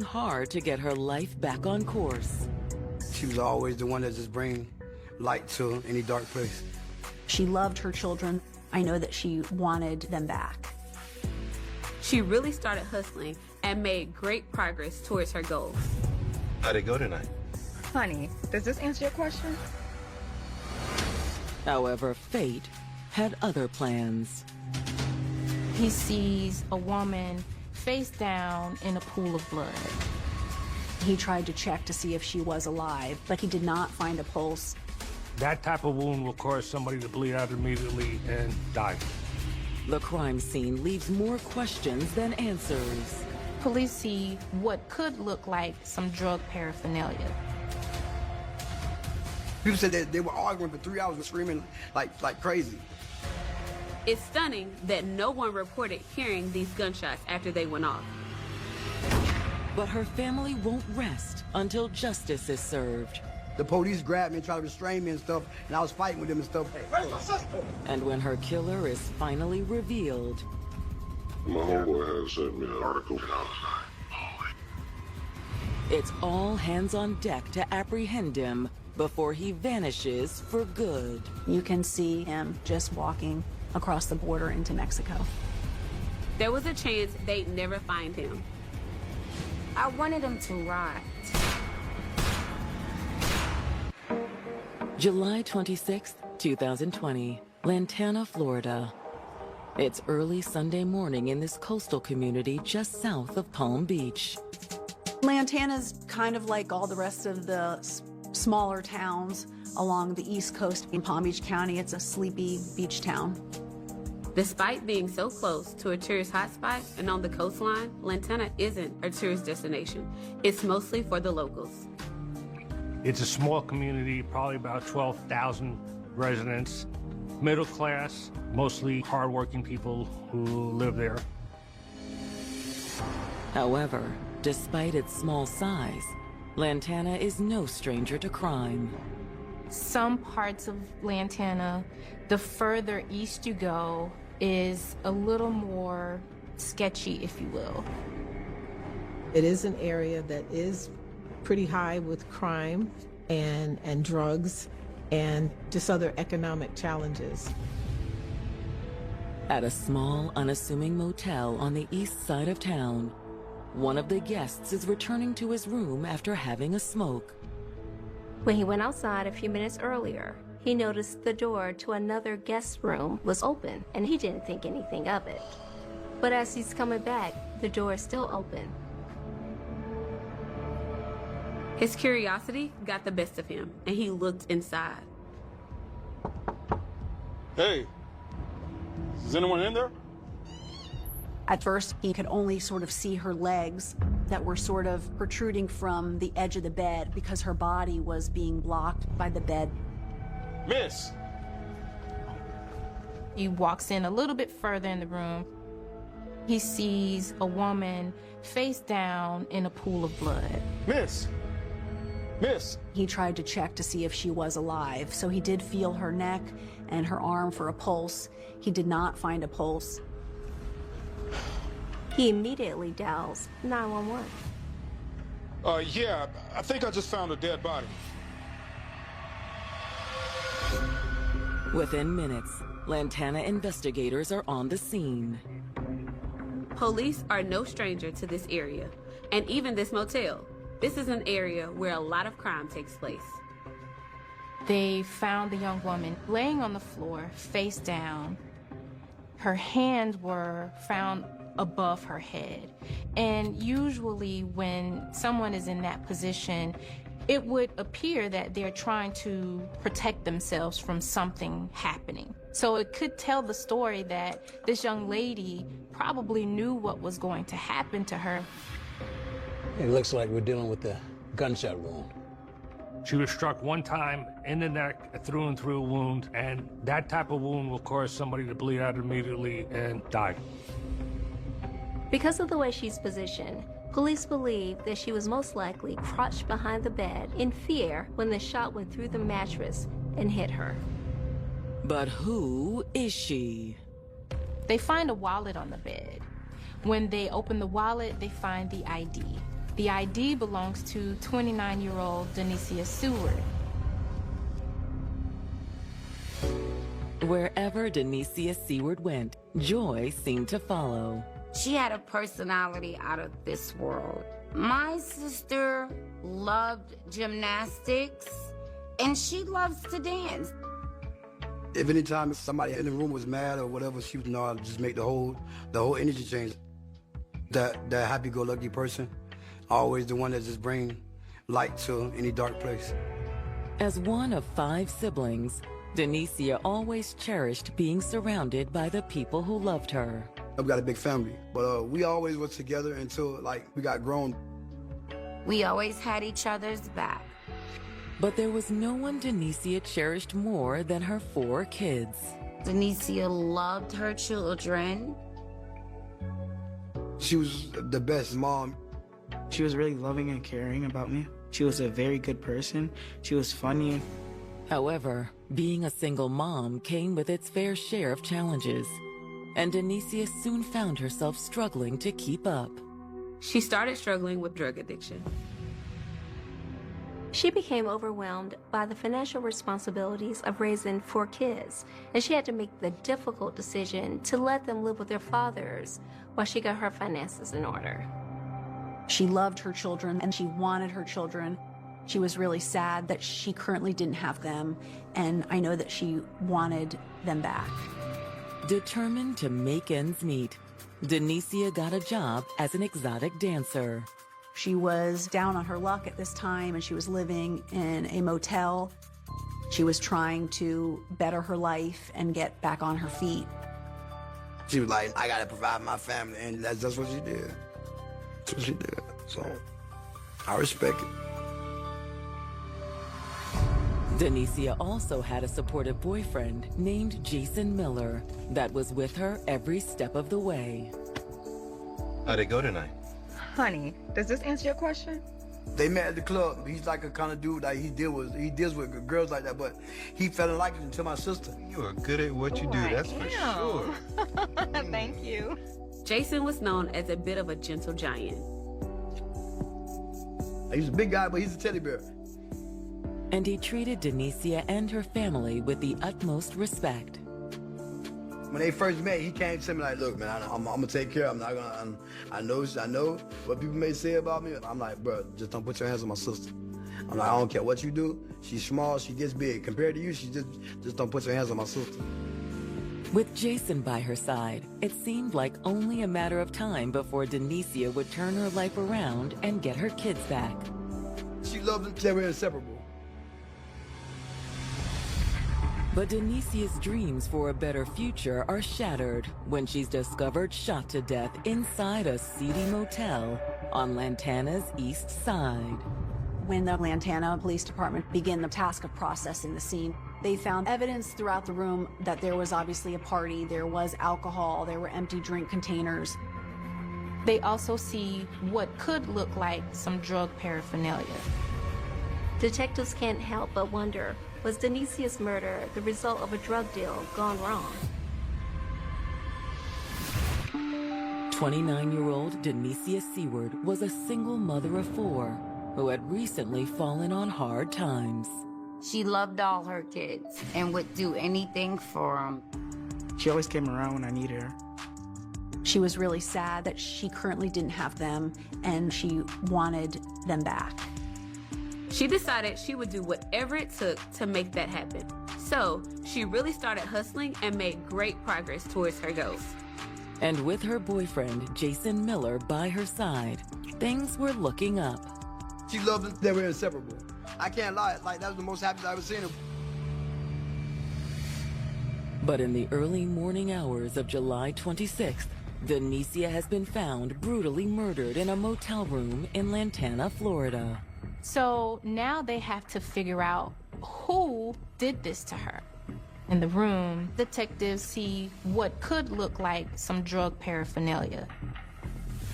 hard to get her life back on course. She was always the one that just bring light to any dark place. She loved her children. I know that she wanted them back. She really started hustling and made great progress towards her goals. How'd it go tonight? Honey, does this answer your question? However, fate had other plans. He sees a woman face down in a pool of blood. He tried to check to see if she was alive, but he did not find a pulse. That type of wound will cause somebody to bleed out immediately and die. The crime scene leaves more questions than answers. Police see what could look like some drug paraphernalia. People said that they were arguing for 3 hours and screaming like crazy. It's stunning that no one reported hearing these gunshots after they went off. But her family won't rest until justice is served. The police grabbed me and tried to restrain me and stuff, and I was fighting with them and stuff. Where's my sister? And when her killer is finally revealed, my homeboy had sent me an article, and I was like, holy. it's all hands on deck to apprehend him before he vanishes for good. You can see him just walking across the border into Mexico. There was a chance they'd never find him. I wanted him to rot. July 26, 2020, Lantana, Florida. It's early Sunday morning in this coastal community just south of Palm Beach. Lantana's kind of like all the rest of the smaller towns along the East Coast in Palm Beach County. It's a sleepy beach town. Despite being so close to a tourist hotspot and on the coastline, Lantana isn't a tourist destination. It's mostly for the locals. It's a small community, probably about 12,000 residents. Middle class, mostly hardworking people who live there. However, despite its small size, Lantana is no stranger to crime. Some parts of Lantana, the further east you go, is a little more sketchy, if you will. It is an area that is pretty high with crime and drugs and just other economic challenges. At a small, unassuming motel on the east side of town, one of the guests is returning to his room after having a smoke. When he went outside a few minutes earlier, he noticed the door to another guest room was open, and he didn't think anything of it. But as he's coming back, the door is still open. His curiosity got the best of him, and he looked inside. Hey, is anyone in there? At first, he could only sort of see her legs that were sort of protruding from the edge of the bed because her body was being blocked by the bed. Miss! He walks in a little bit further in the room. He sees a woman face down in a pool of blood. Miss! Miss! He tried to check to see if she was alive, so he did feel her neck and her arm for a pulse. He did not find a pulse. He immediately dials 911. Yeah, I think I just found a dead body. Within minutes, Lantana investigators are on the scene. Police are no stranger to this area, and even this motel. This is an area where a lot of crime takes place. They found the young woman laying on the floor, face down. Her hands were found above her head. And usually when someone is in that position, it would appear that they're trying to protect themselves from something happening. So it could tell the story that this young lady probably knew what was going to happen to her. It looks like we're dealing with a gunshot wound. She was struck one time in the neck, a through and through wound, and that type of wound will cause somebody to bleed out immediately and die. Because of the way she's positioned, police believe that she was most likely crouched behind the bed in fear when the shot went through the mattress and hit her. But who is she? They find a wallet on the bed. When they open the wallet, they find the ID. The ID belongs to 29-year-old Denicia Seward. Wherever Denicia Seward went, joy seemed to follow. She had a personality out of this world. My sister loved gymnastics, and she loves to dance. If any time somebody in the room was mad or whatever, she would know how to just make the whole energy change. That happy-go-lucky person, always the one that just bring light to any dark place. As one of 5 siblings, Denicia always cherished being surrounded by the people who loved her. I've got a big family, but we always were together until we got grown. We always had each other's back. But there was no one Denicia cherished more than her 4 kids. Denicia loved her children. She was the best mom. She was really loving and caring about me. She was a very good person. She was funny. However, being a single mom came with its fair share of challenges, and Denicia soon found herself struggling to keep up. She started struggling with drug addiction. She became overwhelmed by the financial responsibilities of raising 4 kids, and she had to make the difficult decision to let them live with their fathers while she got her finances in order. She loved her children and she wanted her children. She was really sad that she currently didn't have them, and I know that she wanted them back. Determined to make ends meet, Denicia got a job as an exotic dancer. She was down on her luck at this time, and she was living in a motel. She was trying to better her life and get back on her feet. She was like, I gotta provide my family, and that's what she did. That's what she did. So, I respect it. Denicia also had a supportive boyfriend named Jason Miller that was with her every step of the way. How'd it go tonight? Honey, does this answer your question? They met at the club. He's like a kind of dude that he deals with girls like that, but he fell in like it to my sister. You are good at what you do, that's for sure. Thank you. Jason was known as a bit of a gentle giant. He's a big guy, but he's a teddy bear. And he treated Denicia and her family with the utmost respect. When they first met, he came to me like, look, man, I'm gonna take care of him. I know what people may say about me. I'm like, bro, just don't put your hands on my sister. I'm like, I don't care what you do. She's small, she gets big. Compared to you, she just don't put your hands on my sister. With Jason by her side, it seemed like only a matter of time before Denicia would turn her life around and get her kids back. She loved them, they were inseparable. But Denicia's dreams for a better future are shattered when she's discovered shot to death inside a seedy motel on Lantana's east side. When the Lantana Police Department began the task of processing the scene, they found evidence throughout the room that there was obviously a party, there was alcohol, there were empty drink containers. They also see what could look like some drug paraphernalia. Detectives can't help but wonder, was Denicia's murder the result of a drug deal gone wrong? 29-year-old Denicia Seward was a single mother of 4 who had recently fallen on hard times. She loved all her kids and would do anything for them. She always came around when I needed her. She was really sad that she currently didn't have them, and she wanted them back. She decided she would do whatever it took to make that happen. So she really started hustling and made great progress towards her goals. And with her boyfriend, Jason Miller, by her side, things were looking up. She loved them, they were inseparable. I can't lie, that was the most happiest I've ever seen her. But in the early morning hours of July 26th, Denicia has been found brutally murdered in a motel room in Lantana, Florida. So now they have to figure out who did this to her. In the room, detectives see what could look like some drug paraphernalia.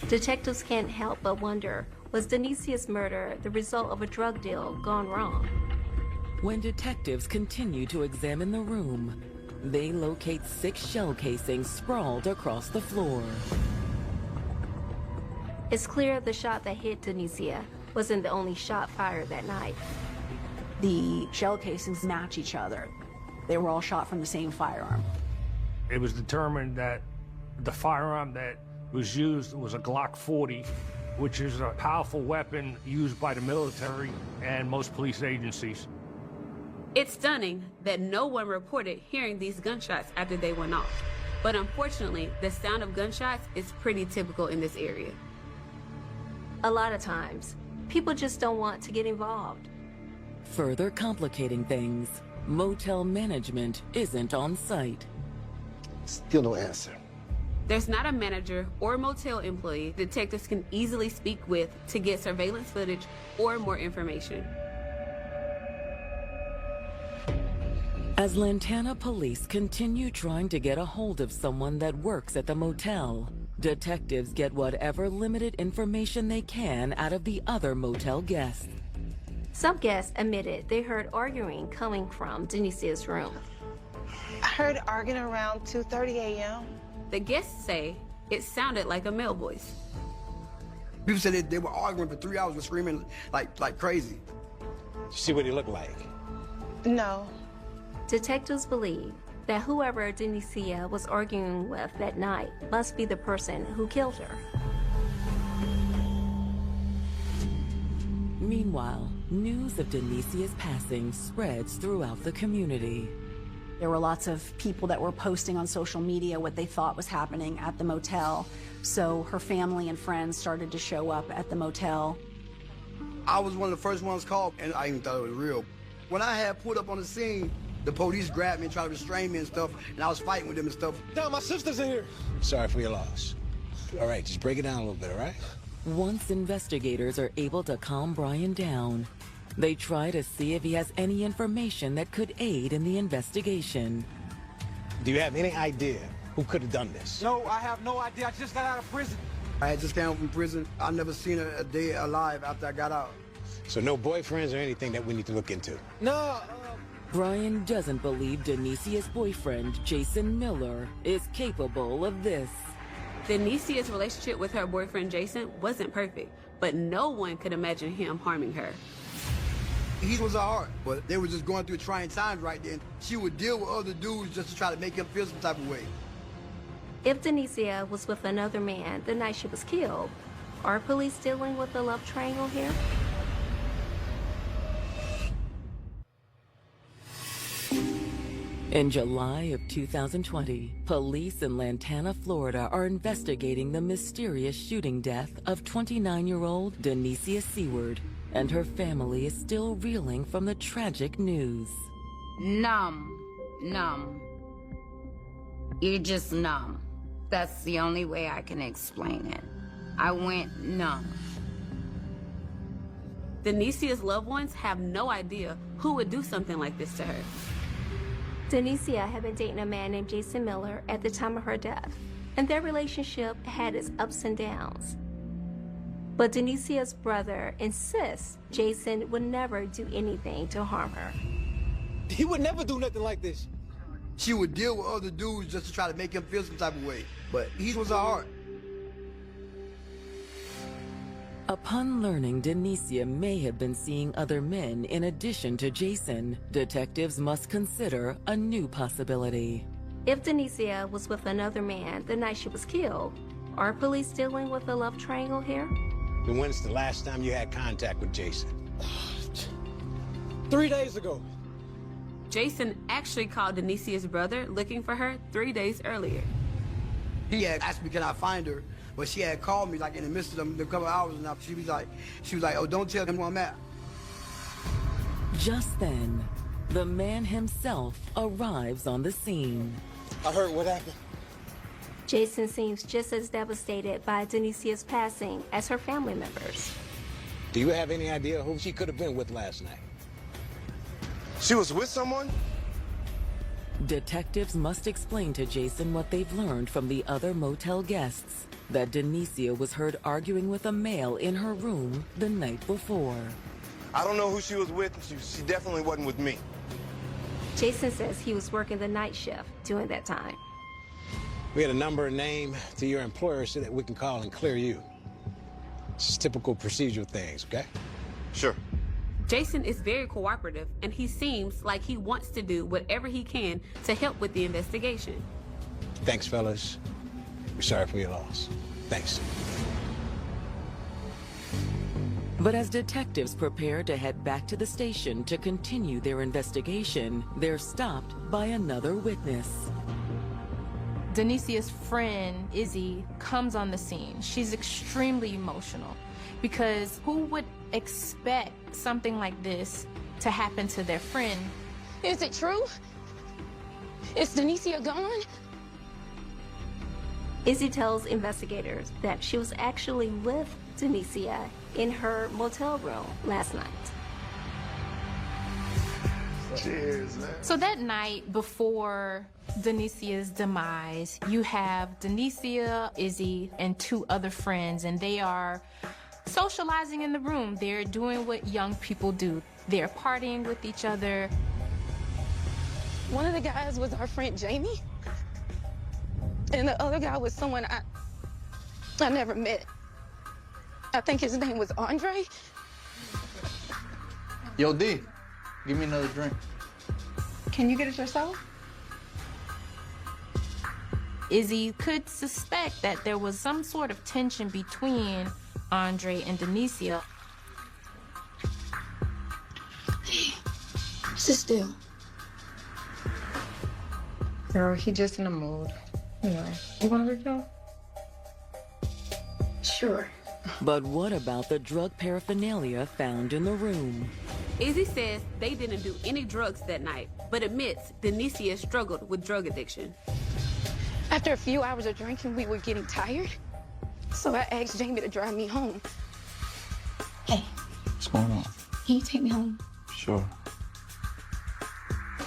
Detectives can't help but wonder, was Denicia's murder the result of a drug deal gone wrong? When detectives continue to examine the room, they locate 6 shell casings sprawled across the floor. It's clear the shot that hit Denicia wasn't the only shot fired that night. The shell casings match each other. They were all shot from the same firearm. It was determined that the firearm that was used was a Glock 40, which is a powerful weapon used by the military and most police agencies. It's stunning that no one reported hearing these gunshots after they went off. But unfortunately, the sound of gunshots is pretty typical in this area. A lot of times, people just don't want to get involved. Further complicating things, motel management isn't on site. Still no answer. There's not a manager or motel employee detectives can easily speak with to get surveillance footage or more information. As Lantana police continue trying to get a hold of someone that works at the motel, detectives get whatever limited information they can out of the other motel guests. Some guests admitted they heard arguing coming from Denicia's room. I heard arguing around 2:30 a.m. The guests say it sounded like a male voice. People said they were arguing for 3 hours and screaming like crazy. See what he looked like? No. Detectives believe that whoever Denicia was arguing with that night must be the person who killed her. Meanwhile, news of Denicia's passing spreads throughout the community. There were lots of people that were posting on social media what they thought was happening at the motel. So her family and friends started to show up at the motel. I was one of the first ones called, and I even thought it was real. When I had pulled up on the scene, the police grabbed me and tried to restrain me and stuff, and I was fighting with them and stuff. No, my sister's in here. Sorry for your loss. All right, just break it down a little bit, all right? Once investigators are able to calm Brian down, they try to see if he has any information that could aid in the investigation. Do you have any idea who could have done this? No, I have no idea. I just got out of prison. I had just came home from prison. I never seen her a day alive after I got out. So no boyfriends or anything that we need to look into? No. Brian doesn't believe Denicia's boyfriend, Jason Miller, is capable of this. Denicia's relationship with her boyfriend Jason wasn't perfect, but no one could imagine him harming her. He was a heart, but they were just going through trying times right then. She would deal with other dudes just to try to make him feel some type of way. If Denicia was with another man the night she was killed, are police dealing with a love triangle here? In July of 2020, police in Lantana, Florida are investigating the mysterious shooting death of 29-year-old Denicia Seward, and her family is still reeling from the tragic news. Numb. You're just numb. That's the only way I can explain it. I went numb. Denicia's loved ones have no idea who would do something like this to her. Denicia had been dating a man named Jason Miller at the time of her death, and their relationship had its ups and downs. But Denicia's brother insists Jason would never do anything to harm her. He would never do nothing like this. She would deal with other dudes just to try to make him feel some type of way, but he was a heart. Upon learning Denicia may have been seeing other men in addition to Jason, detectives must consider a new possibility. If Denicia was with another man the night she was killed, are police dealing with a love triangle here? And when's the last time you had contact with Jason? 3 days ago. Jason actually called Denicia's brother looking for her 3 days earlier. He had asked me, can I find her? But she had called me like in the midst of them, a couple hours, and she was like, oh, don't tell him where I'm at. Just then, the man himself arrives on the scene. I heard what happened. Jason seems just as devastated by Denicia's passing as her family members. Do you have any idea who she could have been with last night? She was with someone? Detectives must explain to Jason what they've learned from the other motel guests, that Denicia was heard arguing with a male in her room the night before. I don't know who she was with. She definitely wasn't with me. Jason says he was working the night shift during that time. We had a number and name to your employer so that we can call and clear you. Just typical procedural things, okay? Sure. Jason is very cooperative, and he seems like he wants to do whatever he can to help with the investigation. Thanks, fellas. We're sorry for your loss. Thanks. But as detectives prepare to head back to the station to continue their investigation, they're stopped by another witness. Denicia's friend, Izzy, comes on the scene. She's extremely emotional because who would expect something like this to happen to their friend? Is it true? Is Denicia gone? Izzy tells investigators that she was actually with Denicia in her motel room last night. Cheers, man. So that night before Denicia's demise, you have Denicia, Izzy, and two other friends, and they are socializing in the room. They're doing what young people do. They're partying with each other. One of the guys was our friend Jamie, and the other guy was someone I never met. I think his name was Andre. Yo, D, give me another drink. Can you get it yourself? Izzy could suspect that there was some sort of tension between Andre and Denicia. Sit still. Girl, he just in a mood. Anyway, you want to refill? Sure. But what about the drug paraphernalia found in the room? Izzy says they didn't do any drugs that night, but admits Denicia struggled with drug addiction. After a few hours of drinking, we were getting tired. So I asked Jamie to drive me home. Hey, What's going on? can you take me home? Sure.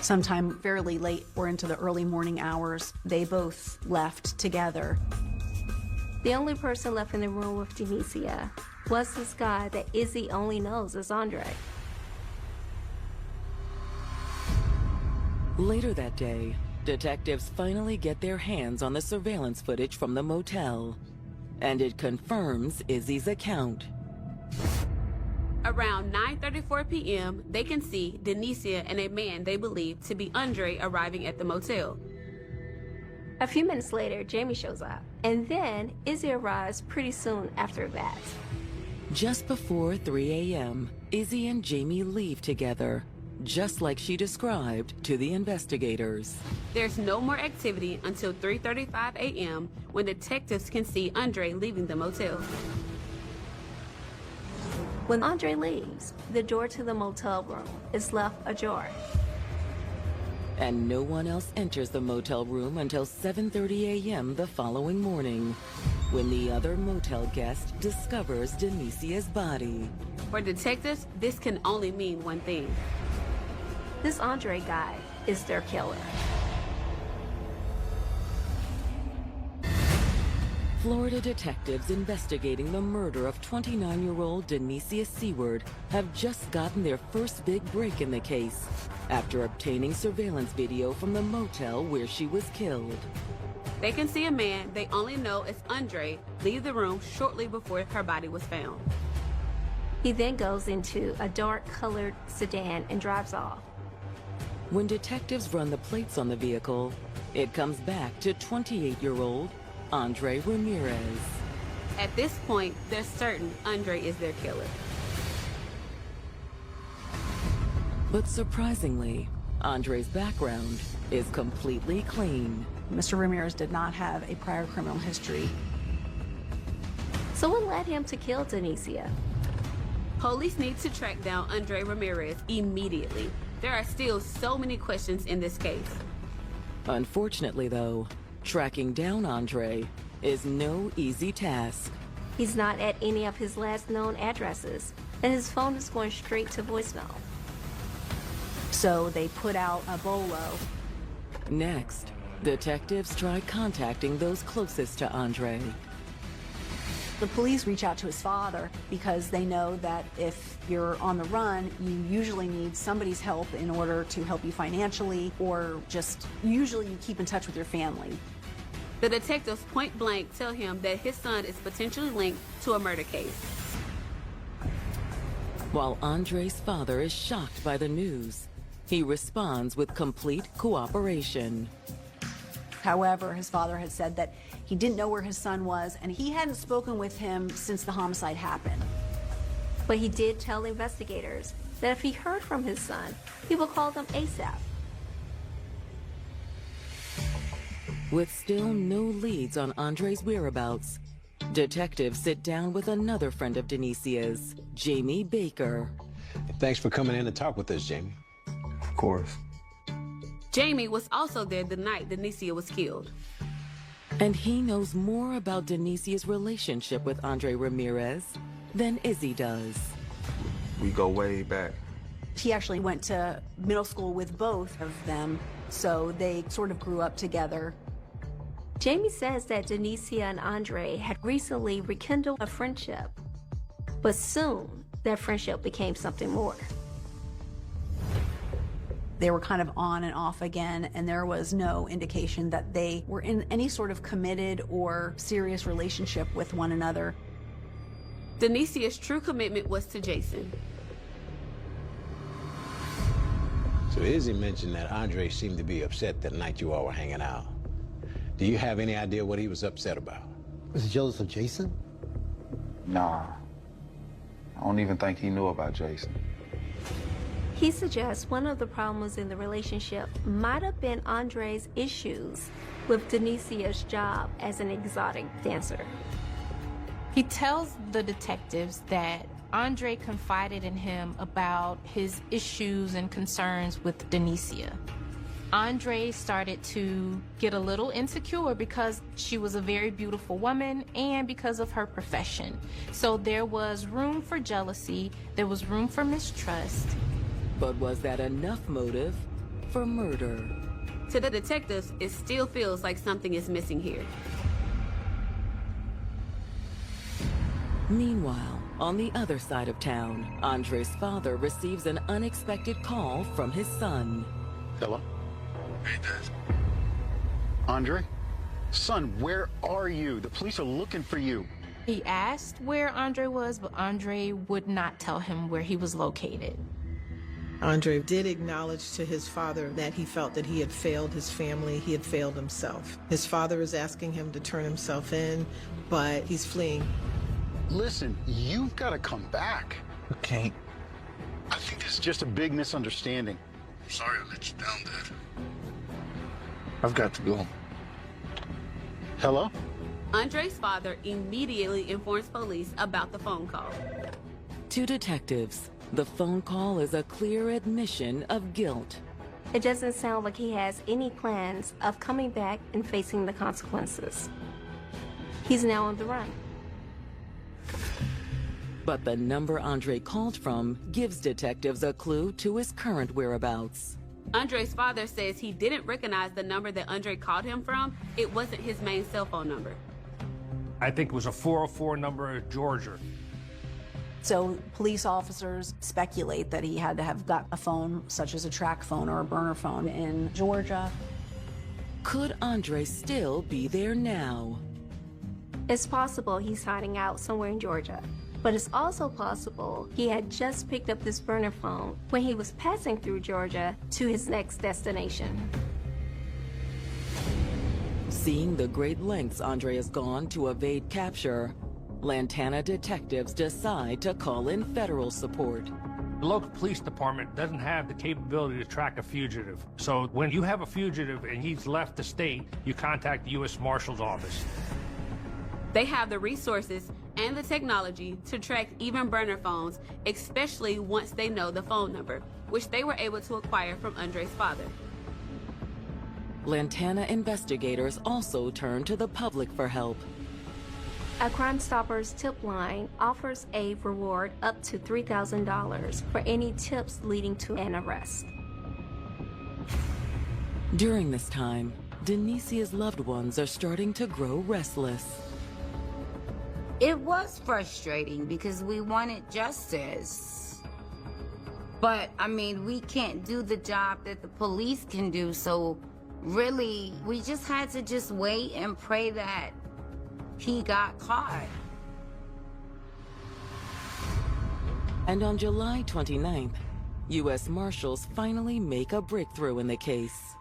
Sometime fairly late or into the early morning hours, they both left together. The only person left in the room with Denicia was this guy that Izzy only knows as Andre. Later that day, detectives finally get their hands on the surveillance footage from the motel, and it confirms Izzy's account. Around 9:34 p.m., they can see Denicia and a man they believe to be Andre arriving at the motel. A few minutes later, Jamie shows up, and then Izzy arrives pretty soon after that. Just before 3 a.m., Izzy and Jamie leave together, just like she described to the investigators. There's no more activity until 3:35 a.m. when detectives can see Andre leaving the motel. When Andre leaves, the door to the motel room is left ajar. And no one else enters the motel room until 7:30 a.m. the following morning, when the other motel guest discovers Denicia's body. For detectives, this can only mean one thing. This Andre guy is their killer. Florida detectives investigating the murder of 29-year-old Denicia Seward have just gotten their first big break in the case after obtaining surveillance video from the motel where she was killed. They can see a man they only know as Andre leave the room shortly before her body was found. He then goes into a dark-colored sedan and drives off. When detectives run the plates on the vehicle, it comes back to 28-year-old Andre Ramirez. At this point, they're certain Andre is their killer. But surprisingly, Andre's background is completely clean. Mr. Ramirez did not have a prior criminal history. So what led him to kill Denicia? Police need to track down Andre Ramirez immediately. There are still so many questions in this case. Unfortunately, though, tracking down Andre is no easy task. He's not at any of his last known addresses, and his phone is going straight to voicemail. So they put out a bolo. Next, detectives try contacting those closest to Andre. The police reach out to his father because they know that if you're on the run, you usually need somebody's help in order to help you financially, or just usually you keep in touch with your family. The detectives point blank tell him that his son is potentially linked to a murder case. While Andre's father is shocked by the news, he responds with complete cooperation. However, his father had said that he didn't know where his son was, and he hadn't spoken with him since the homicide happened. But he did tell investigators that if he heard from his son, he would call them ASAP. With still no leads on Andre's whereabouts, detectives sit down with another friend of Denicia's, Jamie Baker. Thanks for coming in to talk with us, Jamie. Of course. Jamie was also there the night Denicia was killed. And he knows more about Denicia's relationship with Andre Ramirez than Izzy does. We go way back. He actually went to middle school with both of them, so they sort of grew up together. Jamie says that Denicia and Andre had recently rekindled a friendship, but soon that friendship became something more. They were kind of on and off again, and there was no indication that they were in any sort of committed or serious relationship with one another. Denicia's true commitment was to Jason. So Izzy mentioned that Andre seemed to be upset that night you all were hanging out. Do you have any idea what he was upset about? Was he jealous of Jason? Nah. I don't even think he knew about Jason. He suggests one of the problems in the relationship might have been Andre's issues with Denicia's job as an exotic dancer. He tells the detectives that Andre confided in him about his issues and concerns with Denicia. Andre started to get a little insecure because she was a very beautiful woman and because of her profession. So there was room for jealousy, there was room for mistrust. But was that enough motive for murder? To the detectives, it still feels like something is missing here. Meanwhile, on the other side of town, Andre's father receives an unexpected call from his son. Hello? Hey, Dad. Andre? Son, where are you? The police are looking for you. He asked where Andre was, but Andre would not tell him where he was located. Andre did acknowledge to his father that he felt that he had failed his family, he had failed himself. His father is asking him to turn himself in, but he's fleeing. Listen, you've got to come back. Okay. I think this is just a big misunderstanding. I'm sorry I let you down, Dad. I've got to go. Hello? Andre's father immediately informs police about the phone call. To detectives, the phone call is a clear admission of guilt. It doesn't sound like he has any plans of coming back and facing the consequences. He's now on the run. But the number Andre called from gives detectives a clue to his current whereabouts. Andre's father says he didn't recognize the number that Andre called him from. It wasn't his main cell phone number. I think it was a 404 number in Georgia. So police officers speculate that he had to have got a phone, such as a track phone or a burner phone, in Georgia. Could Andre still be there now? It's possible he's hiding out somewhere in Georgia, but it's also possible he had just picked up this burner phone when he was passing through Georgia to his next destination. Seeing the great lengths Andre has gone to evade capture, Lantana detectives decide to call in federal support. The local police department doesn't have the capability to track a fugitive. So when you have a fugitive and he's left the state, you contact the U.S. Marshal's office. They have the resources and the technology to track even burner phones, especially once they know the phone number, which they were able to acquire from Andre's father. Lantana investigators also turn to the public for help. A Crime Stoppers tip line offers a reward up to $3,000 for any tips leading to an arrest. During this time, Denicia's loved ones are starting to grow restless. It was frustrating because we wanted justice. But, I mean, we can't do the job that the police can do, so Really, we just had to just wait and pray that he got caught. And on July 29th, U.S. Marshals finally make a breakthrough in the case.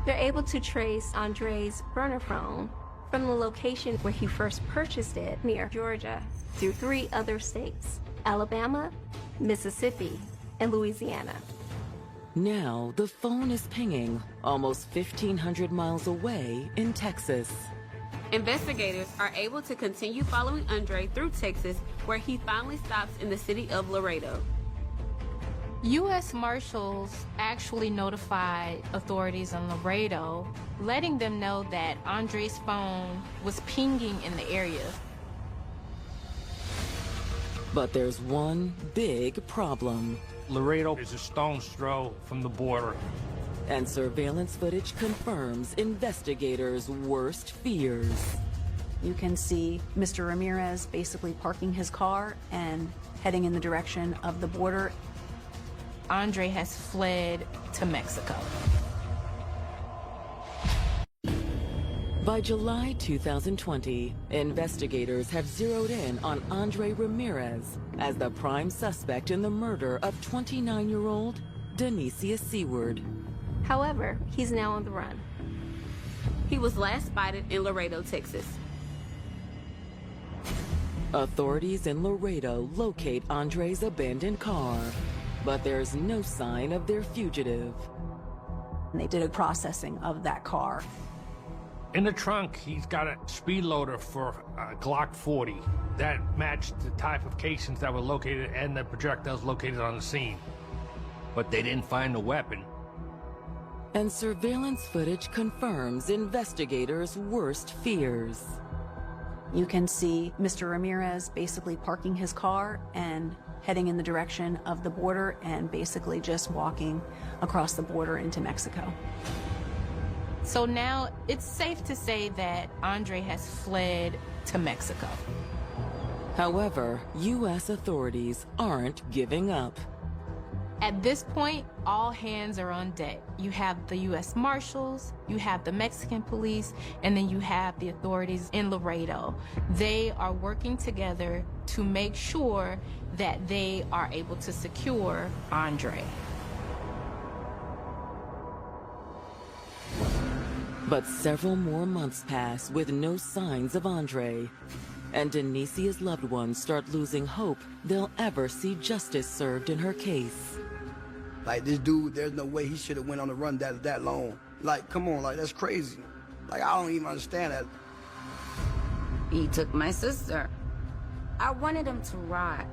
They're able to trace Andre's burner phone from the location where he first purchased it near Georgia through 3 other states: Alabama, Mississippi, and Louisiana. Now, the phone is pinging almost 1,500 miles away in Texas. Investigators are able to continue following Andre through Texas, where he finally stops in the city of Laredo. U.S. Marshals actually notified authorities in Laredo, letting them know that Andre's phone was pinging in the area. But there's one big problem. Laredo is a stone's throw from the border. And surveillance footage confirms investigators' worst fears. You can see Mr. Ramirez basically parking his car and heading in the direction of the border. Andre has fled to Mexico. By July 2020, investigators have zeroed in on Andre Ramirez as the prime suspect in the murder of 29-year-old Denicia Seward. However, he's now on the run. He was last spotted in Laredo, Texas. Authorities in Laredo locate Andre's abandoned car, but there's no sign of their fugitive. They did a processing of that car. In the trunk, he's got a speed loader for a Glock 40 that matched the type of casings that were located and the projectiles located on the scene. But they didn't find the weapon. And surveillance footage confirms investigators' worst fears. You can see Mr. Ramirez basically parking his car and heading in the direction of the border and basically just walking across the border into Mexico. So now it's safe to say that Andre has fled to Mexico. However, U.S. authorities aren't giving up. At this point, all hands are on deck. You have the U.S. Marshals, you have the Mexican police, and then you have the authorities in Laredo. They are working together to make sure that they are able to secure Andre. But several more months pass with no signs of Andre. And Denicia's loved ones start losing hope they'll ever see justice served in her case. Like, this dude, there's no way he should have went on the run that long. Like, come on, like, that's crazy. Like, I don't even understand that. He took my sister. I wanted him to rot.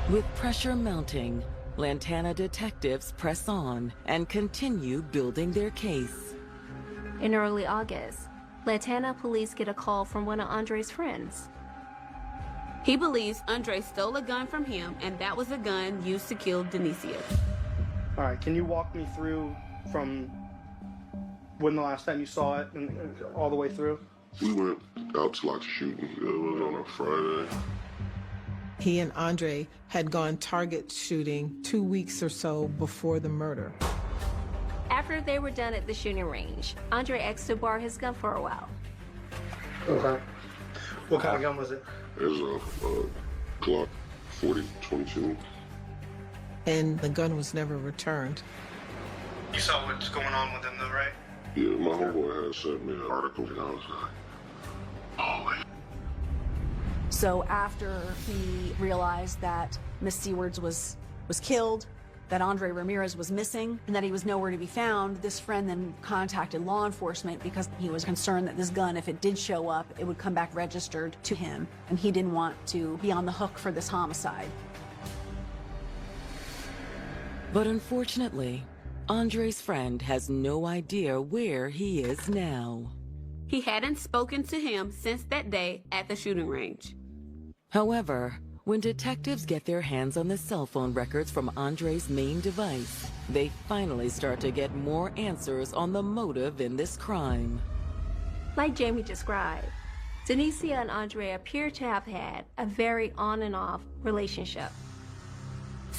With pressure mounting, Lantana detectives press on and continue building their case. In early August, Lantana police get a call from one of Andre's friends. He believes Andre stole a gun from him, and that was a gun used to kill Denicia. All right, can you walk me through from when the last time you saw it and all the way through? We went out to like shooting. It was on a Friday. He and Andre had gone target shooting 2 weeks or so before the murder. After they were done at the shooting range, Andre asked to borrow his gun for a while. Okay. What kind of gun was it? It was a Glock 40-22. And the gun was never returned. You saw what's going on with him though, right? Yeah, my homeboy had sent me an article and I was like, oh, wait. So after he realized that Miss Seward was killed, that Andre Ramirez was missing, and that he was nowhere to be found, this friend then contacted law enforcement because he was concerned that this gun, if it did show up, it would come back registered to him, and he didn't want to be on the hook for this homicide. But unfortunately, Andre's friend has no idea where he is now. He hadn't spoken to him since that day at the shooting range. However, when detectives get their hands on the cell phone records from Andre's main device, they finally start to get more answers on the motive in this crime. Like Jamie described, Denicia and Andre appear to have had a very on and off relationship.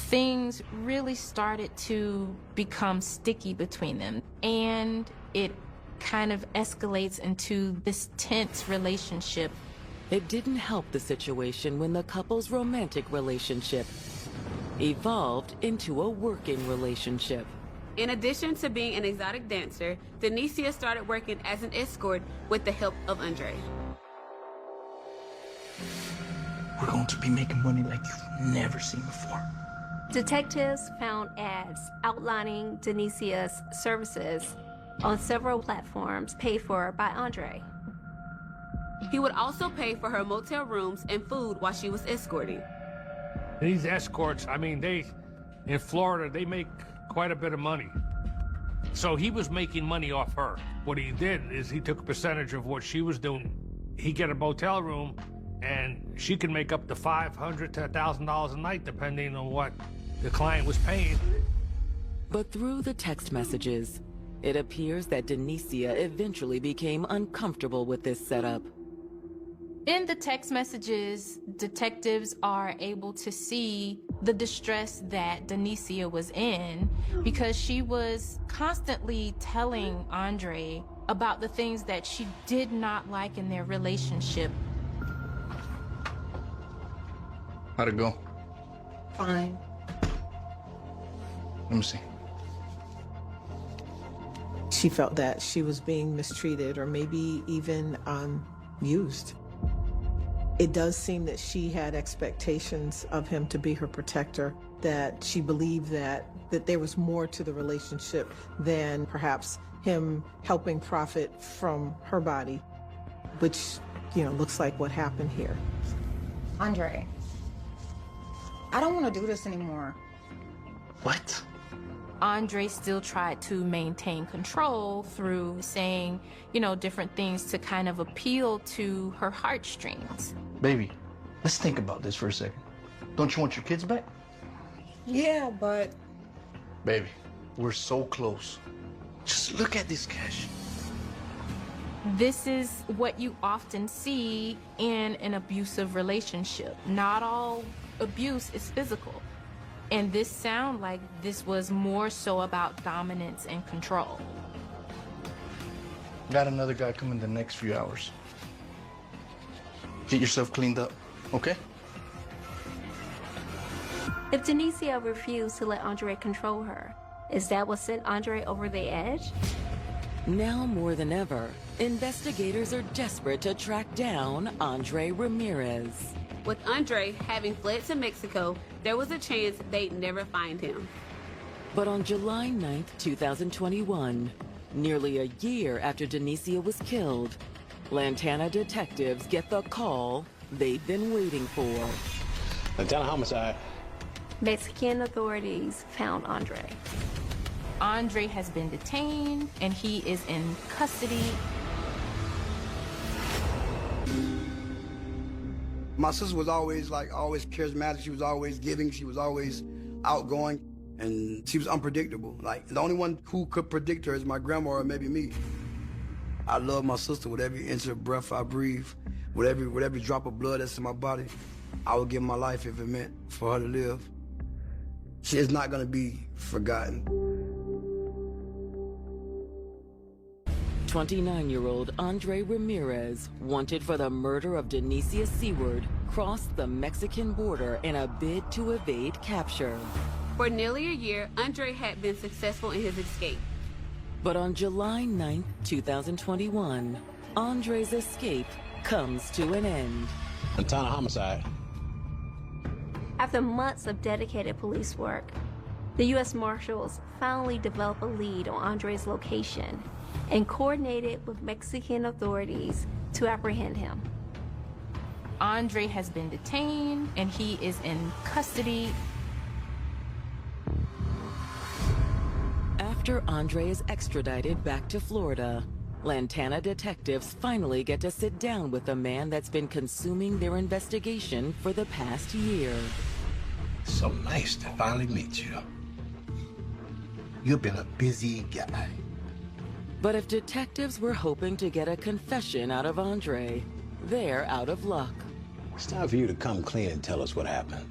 things really started to become sticky between them, and it kind of escalates into this tense relationship. It didn't help the situation when the couple's romantic relationship evolved into a working relationship. In addition to being an exotic dancer, Denicia started working as an escort with the help of Andre. We're going to be making money like you've never seen before. Detectives found ads outlining Denicia's services on several platforms paid for by Andre. He would also pay for her motel rooms and food while she was escorting. These escorts, I mean, in Florida, they make quite a bit of money. So he was making money off her. What he did is he took a percentage of what she was doing. He get a motel room, and she could make up to $500 to $1,000 a night, depending on what the client was paying. But through the text messages, it appears that Denicia eventually became uncomfortable with this setup. In the text messages, detectives are able to see the distress that Denicia was in because she was constantly telling Andre about the things that she did not like in their relationship. How'd it go? Fine. Let me see. She felt that she was being mistreated or maybe even used. It does seem that she had expectations of him to be her protector, that she believed that there was more to the relationship than perhaps him helping profit from her body, which, looks like what happened here. Andre, I don't want to do this anymore. What? Andre still tried to maintain control through saying, different things to kind of appeal to her heartstrings. Baby, let's think about this for a second. Don't you want your kids back? Yeah, but... Baby, we're so close. Just look at this cash. This is what you often see in an abusive relationship. Not all abuse is physical. And this sounded like this was more so about dominance and control. Got another guy coming the next few hours. Get yourself cleaned up, okay? If Denicia refused to let Andre control her, is that what sent Andre over the edge? Now more than ever, investigators are desperate to track down Andre Ramirez. With Andre having fled to Mexico, there was a chance they'd never find him. But on July 9th, 2021, nearly a year after Denicia was killed, Lantana detectives get the call they've been waiting for. Lantana homicide. Mexican authorities found Andre. Andre has been detained and he is in custody. My sister was always always charismatic. She was always giving. She was always outgoing, and she was unpredictable. The only one who could predict her is my grandma or maybe me. I love my sister with every inch of breath I breathe, with every drop of blood that's in my body. I would give my life if it meant for her to live. She is not gonna be forgotten. 29-year-old Andre Ramirez, wanted for the murder of Denicia Seward, crossed the Mexican border in a bid to evade capture. For nearly a year, Andre had been successful in his escape. But on July 9th, 2021, Andre's escape comes to an end. Lantana homicide. After months of dedicated police work, the U.S. Marshals finally developed a lead on Andre's location and coordinated with Mexican authorities to apprehend him. Andre has been detained and he is in custody. After Andre is extradited back to Florida, Lantana detectives finally get to sit down with the man that's been consuming their investigation for the past year. So nice to finally meet you. You've been a busy guy. But if detectives were hoping to get a confession out of Andre, they're out of luck. It's time for you to come clean and tell us what happened.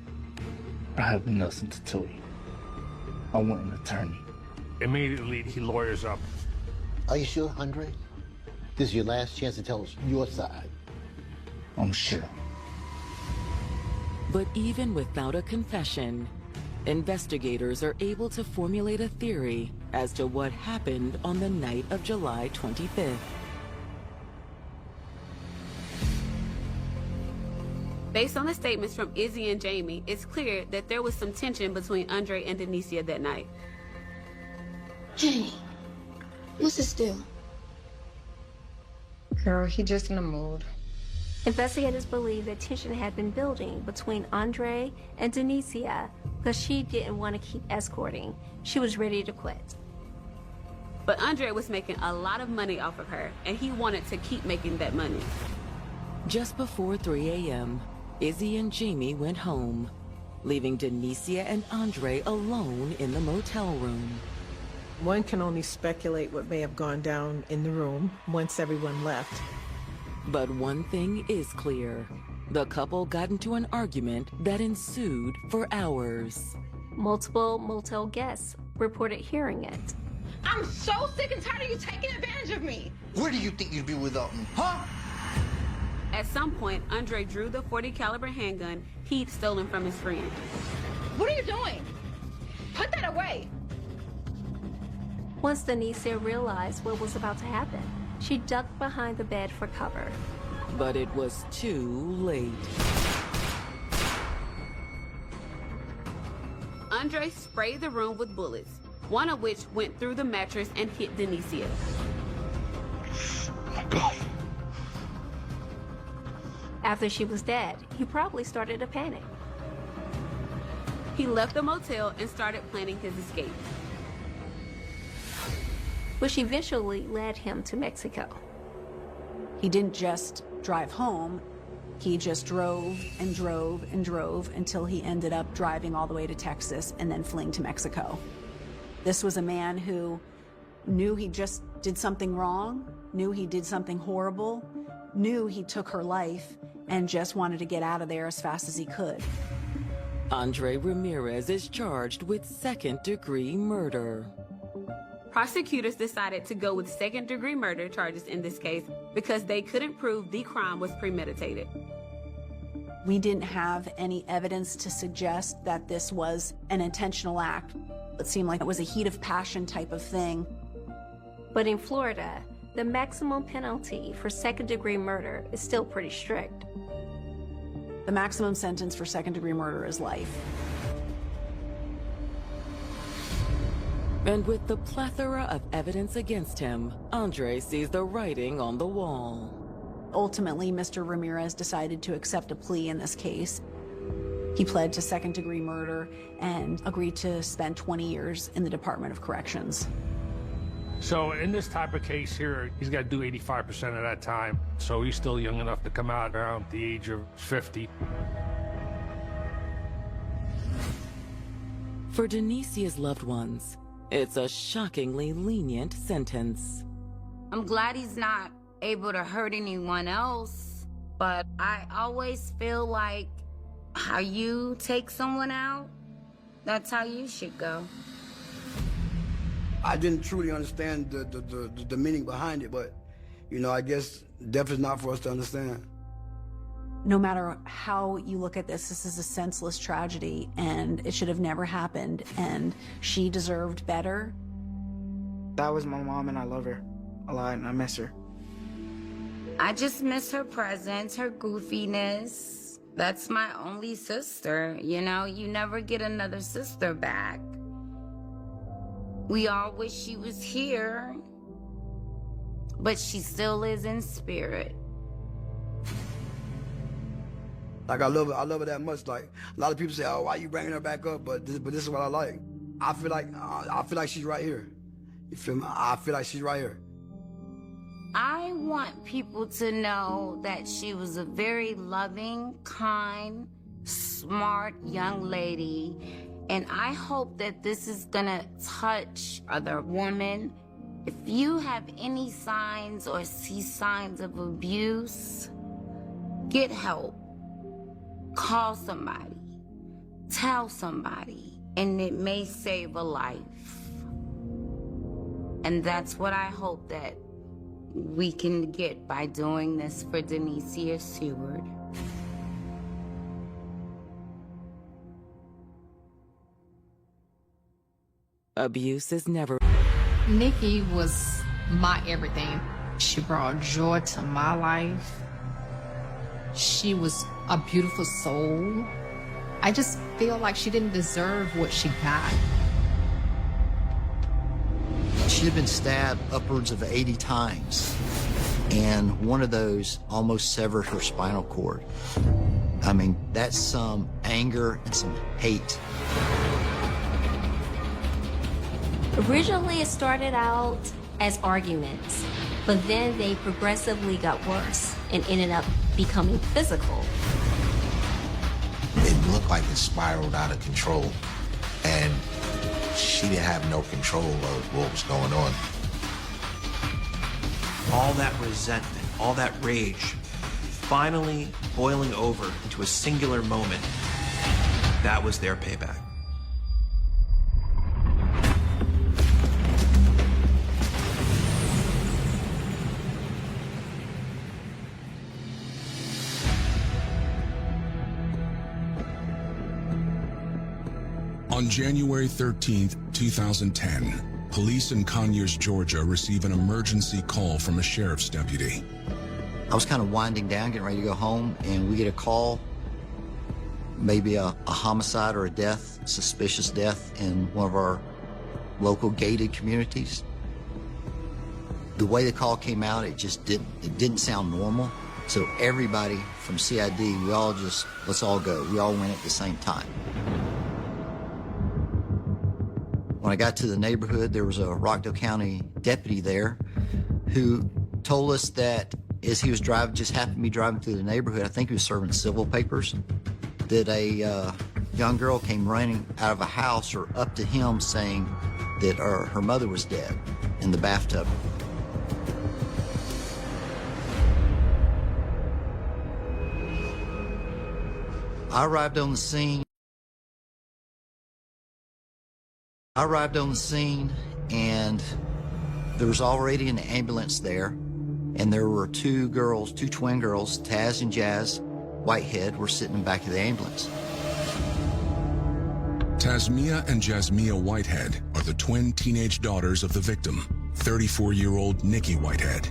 I have nothing to tell you. I want an attorney. Immediately, he lawyers up. Are you sure, Andre? This is your last chance to tell us your side. I'm sure. But even without a confession, investigators are able to formulate a theory as to what happened on the night of July 25th. Based on the statements from Izzy and Jamie, it's clear that there was some tension between Andre and Denicia that night. Hey, what's this deal? Girl, he just in a mood. Investigators believe that tension had been building between Andre and Denicia because she didn't want to keep escorting. She was ready to quit. But Andre was making a lot of money off of her, and he wanted to keep making that money. Just before 3 a.m., Izzy and Jamie went home, leaving Denicia and Andre alone in the motel room. One can only speculate what may have gone down in the room once everyone left. But one thing is clear. The couple got into an argument that ensued for hours. Multiple motel guests reported hearing it. I'm so sick and tired of you taking advantage of me. Where do you think you'd be without me, huh? At some point, Andre drew the .40 caliber handgun he'd stolen from his friend. What are you doing? Put that away. Once Denicia realized what was about to happen, she ducked behind the bed for cover. But it was too late. Andre sprayed the room with bullets, one of which went through the mattress and hit Denicia. After she was dead, he probably started to panic. He left the motel and started planning his escape, which eventually led him to Mexico. He didn't just drive home, he just drove and drove and drove until he ended up driving all the way to Texas and then fleeing to Mexico. This was a man who knew he just did something wrong, knew he did something horrible, knew he took her life, and just wanted to get out of there as fast as he could. Andre Ramirez is charged with second-degree murder. Prosecutors decided to go with second-degree murder charges in this case because they couldn't prove the crime was premeditated. We didn't have any evidence to suggest that this was an intentional act. It seemed like it was a heat of passion type of thing. But in Florida, the maximum penalty for second-degree murder is still pretty strict. The maximum sentence for second-degree murder is life. And with the plethora of evidence against him, Andre sees the writing on the wall. Ultimately, Mr. Ramirez decided to accept a plea in this case. He pled to second-degree murder and agreed to spend 20 years in the Department of Corrections. So in this type of case here, he's got to do 85% of that time. So he's still young enough to come out around the age of 50. For Denicia's loved ones, it's a shockingly lenient sentence. I'm glad he's not able to hurt anyone else, but I always feel like how you take someone out, that's how you should go. I didn't truly understand the meaning behind it, but, you know, I guess death is not for us to understand. No matter how you look at this is a senseless tragedy, and it should have never happened, and she deserved better. That was my mom, and I love her a lot, and I miss her. I just miss her presence, her goofiness. That's my only sister, you know? You never get another sister back. We all wish she was here, but she still is in spirit. Like, I love her that much. Like, a lot of people say, oh, why you bringing her back up? But this is what I like. I feel like she's right here. You feel me? I feel like she's right here. I want people to know that she was a very loving, kind, smart young lady. And I hope that this is gonna touch other women. If you have any signs or see signs of abuse, get help. Call somebody. tell somebody, and it may save a life. And that's what I hope that we can get by doing this for Denicia Seward. Abuse is never... Nikki was my everything. She brought joy to my life. She was a beautiful soul. I just feel like she didn't deserve what she got. She had been stabbed upwards of 80 times, and one of those almost severed her spinal cord. I mean, that's some anger and some hate. Originally, it started out as arguments, but then they progressively got worse and ended up becoming physical. It looked like it spiraled out of control, and she didn't have no control of what was going on. All that resentment, all that rage, finally boiling over into a singular moment, that was their payback. On January 13th, 2010, police in Conyers, Georgia receive an emergency call from a sheriff's deputy. I was kind of winding down, getting ready to go home, and we get a call, maybe a homicide or a death, suspicious death in one of our local gated communities. The way the call came out, it didn't sound normal. So everybody from CID, let's all go. We all went at the same time. When I got to the neighborhood, there was a Rockdale County deputy there who told us that as he was driving, just happened to be driving through the neighborhood, I think he was serving civil papers, that a young girl came running out of a house or up to him saying that her mother was dead in the bathtub. I arrived on the scene and there was already an ambulance there, and there were two twin girls, Taz and Jazz Whitehead, were sitting in the back of the ambulance. Tasmia and Jasmia Whitehead are the twin teenage daughters of the victim, 34-year-old Nikki Whitehead.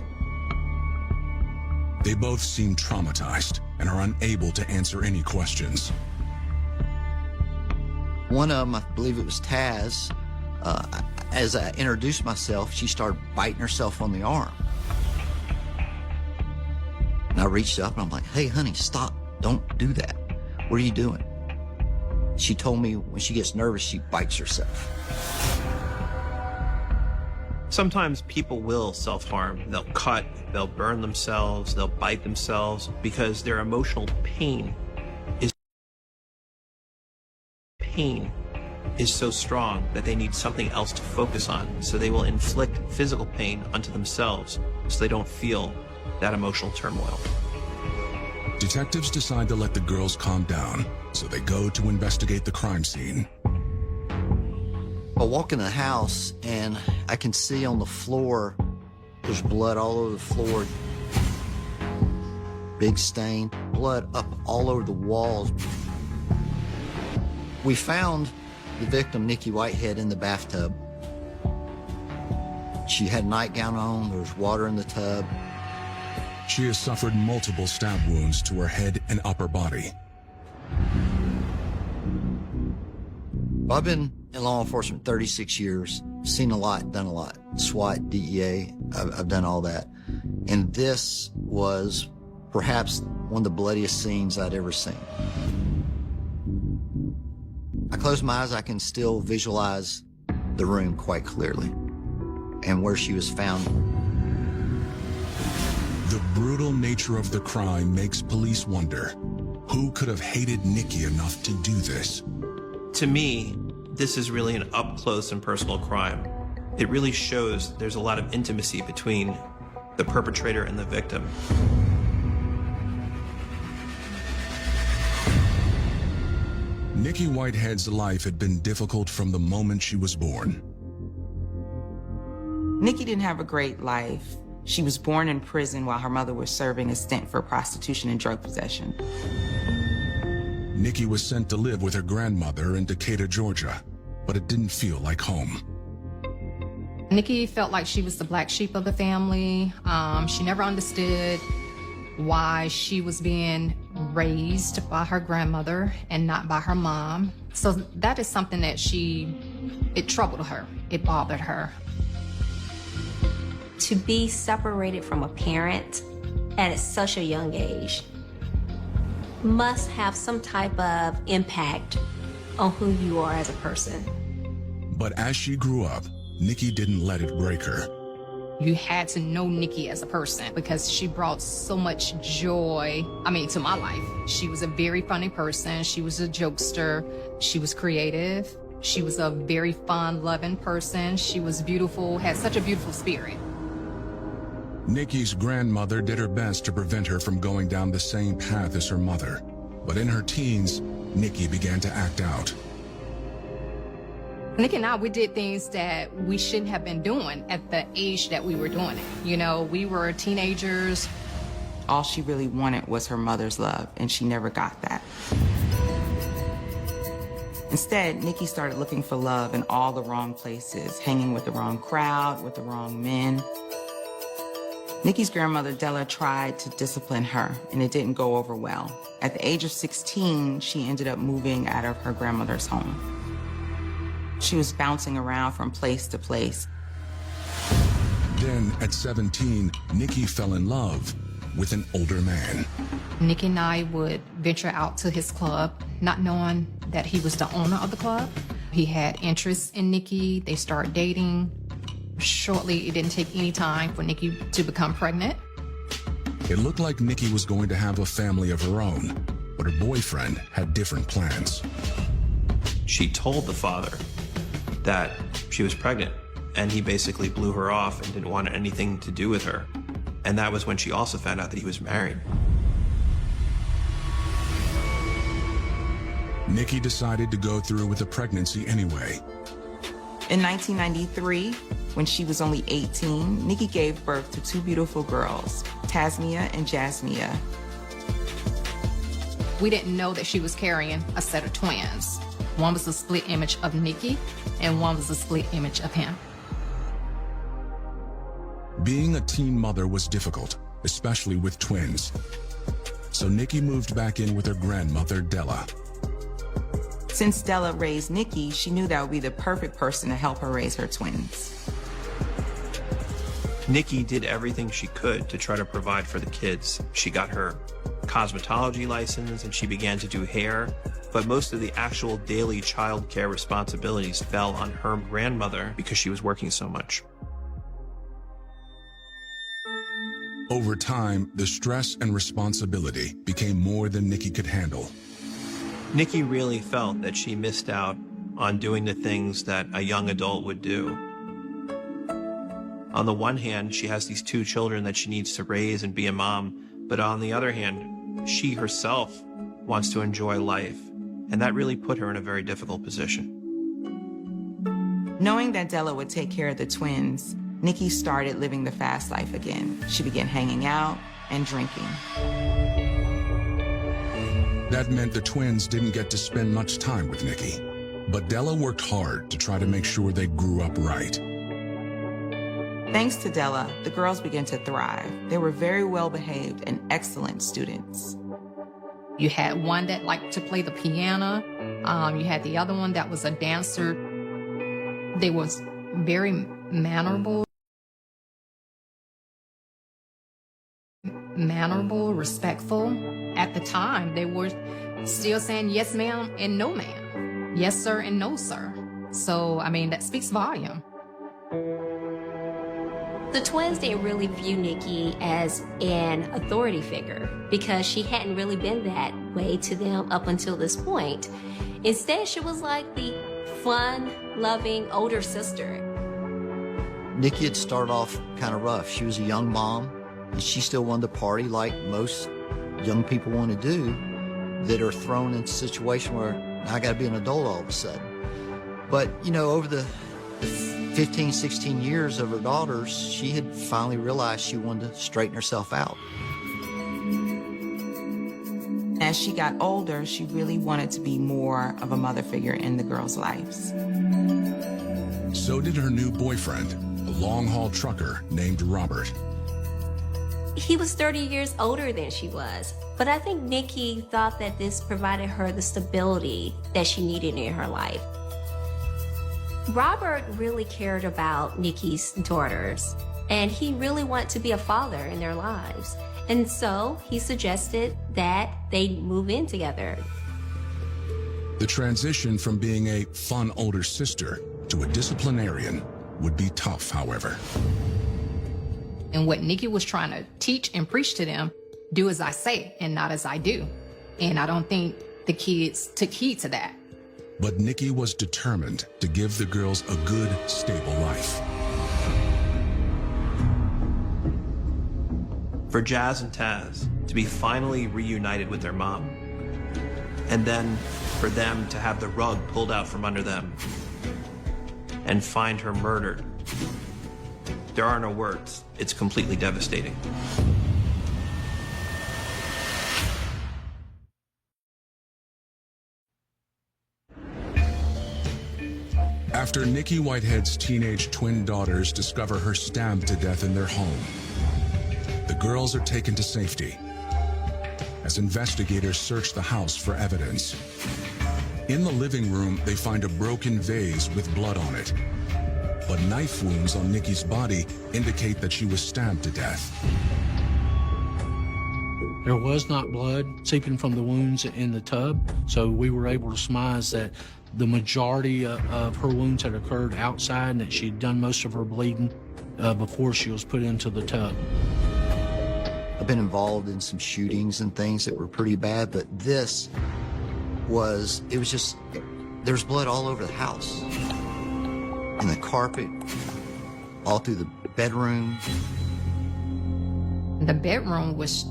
They both seem traumatized and are unable to answer any questions. One of them, I believe it was Taz, as I introduced myself, she started biting herself on the arm. And I reached up and I'm like, hey, honey, stop. Don't do that. What are you doing? She told me when she gets nervous, she bites herself. Sometimes people will self-harm. They'll cut, they'll burn themselves, they'll bite themselves because their emotional pain is so strong that they need something else to focus on. So they will inflict physical pain onto themselves so they don't feel that emotional turmoil. Detectives decide to let the girls calm down, so they go to investigate the crime scene. I walk in the house and I can see on the floor, there's blood all over the floor. Big stain, blood up all over the walls. We found the victim, Nikki Whitehead, in the bathtub. She had a nightgown on, there was water in the tub. She has suffered multiple stab wounds to her head and upper body. Well, I've been in law enforcement 36 years, seen a lot, done a lot. SWAT, DEA, I've done all that. And this was perhaps one of the bloodiest scenes I'd ever seen. I close my eyes, I can still visualize the room quite clearly and where she was found. The brutal nature of the crime makes police wonder, who could have hated Nikki enough to do this? To me, this is really an up-close and personal crime. It really shows there's a lot of intimacy between the perpetrator and the victim. Nikki Whitehead's life had been difficult from the moment she was born. Nikki didn't have a great life. She was born in prison while her mother was serving a stint for prostitution and drug possession. Nikki was sent to live with her grandmother in Decatur, Georgia, but it didn't feel like home. Nikki felt like she was the black sheep of the family. She never understood why she was being raised by her grandmother and not by her mom. So that is something that it troubled her. It bothered her. To be separated from a parent at such a young age must have some type of impact on who you are as a person. But as she grew up, Nikki didn't let it break her. You had to know Nikki as a person because she brought so much joy, to my life. She was a very funny person. She was a jokester. She was creative. She was a very fun, loving person. She was beautiful, had such a beautiful spirit. Nikki's grandmother did her best to prevent her from going down the same path as her mother. But in her teens, Nikki began to act out. Nikki and I, we did things that we shouldn't have been doing at the age that we were doing it. We were teenagers. All she really wanted was her mother's love, and she never got that. Instead, Nikki started looking for love in all the wrong places, hanging with the wrong crowd, with the wrong men. Nikki's grandmother, Della, tried to discipline her, and it didn't go over well. At the age of 16, she ended up moving out of her grandmother's home. She was bouncing around from place to place. Then, at 17, Nikki fell in love with an older man. Nikki and I would venture out to his club, not knowing that he was the owner of the club. He had interest in Nikki. They started dating. Shortly, it didn't take any time for Nikki to become pregnant. It looked like Nikki was going to have a family of her own, but her boyfriend had different plans. She told the father that she was pregnant, and he basically blew her off and didn't want anything to do with her. And that was when she also found out that he was married. Nikki decided to go through with the pregnancy anyway. In 1993, when she was only 18, Nikki gave birth to two beautiful girls, Tasmia and Jasmia. We didn't know that she was carrying a set of twins. One was a split image of Nikki, and one was a split image of him. Being a teen mother was difficult, especially with twins. So Nikki moved back in with her grandmother, Della. Since Della raised Nikki, she knew that would be the perfect person to help her raise her twins. Nikki did everything she could to try to provide for the kids. She got her cosmetology license and she began to do hair, but most of the actual daily child care responsibilities fell on her grandmother because she was working so much. Over time, the stress and responsibility became more than Nikki could handle. Nikki really felt that she missed out on doing the things that a young adult would do. On the one hand, she has these two children that she needs to raise and be a mom, but on the other hand, she herself wants to enjoy life, and that really put her in a very difficult position. Knowing that Della would take care of the twins, Nikki started living the fast life again. She began hanging out and drinking. That meant the twins didn't get to spend much time with Nikki. But Della worked hard to try to make sure they grew up right. Thanks to Della, the girls began to thrive. They were very well behaved and excellent students. You had one that liked to play the piano. You had the other one that was a dancer. They was very mannerable, respectful. At the time, they were still saying yes, ma'am, and no, ma'am. Yes, sir, and no, sir. So, that speaks volume. The twins didn't really view Nikki as an authority figure because she hadn't really been that way to them up until this point. Instead, she was like the fun, loving older sister. Nikki had started off kind of rough. She was a young mom, and she still wanted to party like most young people want to do that are thrown in a situation where Now I got to be an adult all of a sudden. But, you know, over the 15, 16 years of her daughters, she had finally realized she wanted to straighten herself out. As she got older, she really wanted to be more of a mother figure in the girls' lives. So did her new boyfriend, a long-haul trucker named Robert. He was 30 years older than she was, but I think Nikki thought that this provided her the stability that she needed in her life. Robert really cared about Nikki's daughters, and he really wanted to be a father in their lives. And so he suggested that they move in together. The transition from being a fun older sister to a disciplinarian would be tough, however. And what Nikki was trying to teach and preach to them, do as I say and not as I do. And I don't think the kids took heed to that. But Nikki was determined to give the girls a good, stable life. For Jazz and Taz to be finally reunited with their mom, and then for them to have the rug pulled out from under them and find her murdered. There are no words. It's completely devastating. After Nikki Whitehead's teenage twin daughters discover her stabbed to death in their home, the girls are taken to safety as investigators search the house for evidence. In the living room, they find a broken vase with blood on it. But knife wounds on Nikki's body indicate that she was stabbed to death. There was not blood seeping from the wounds in the tub, so we were able to surmise that the majority of her wounds had occurred outside and that she'd done most of her bleeding before she was put into the tub. I've been involved in some shootings and things that were pretty bad, but this was, it was just, there's blood all over the house. In the carpet, all through the bedroom. The bedroom was,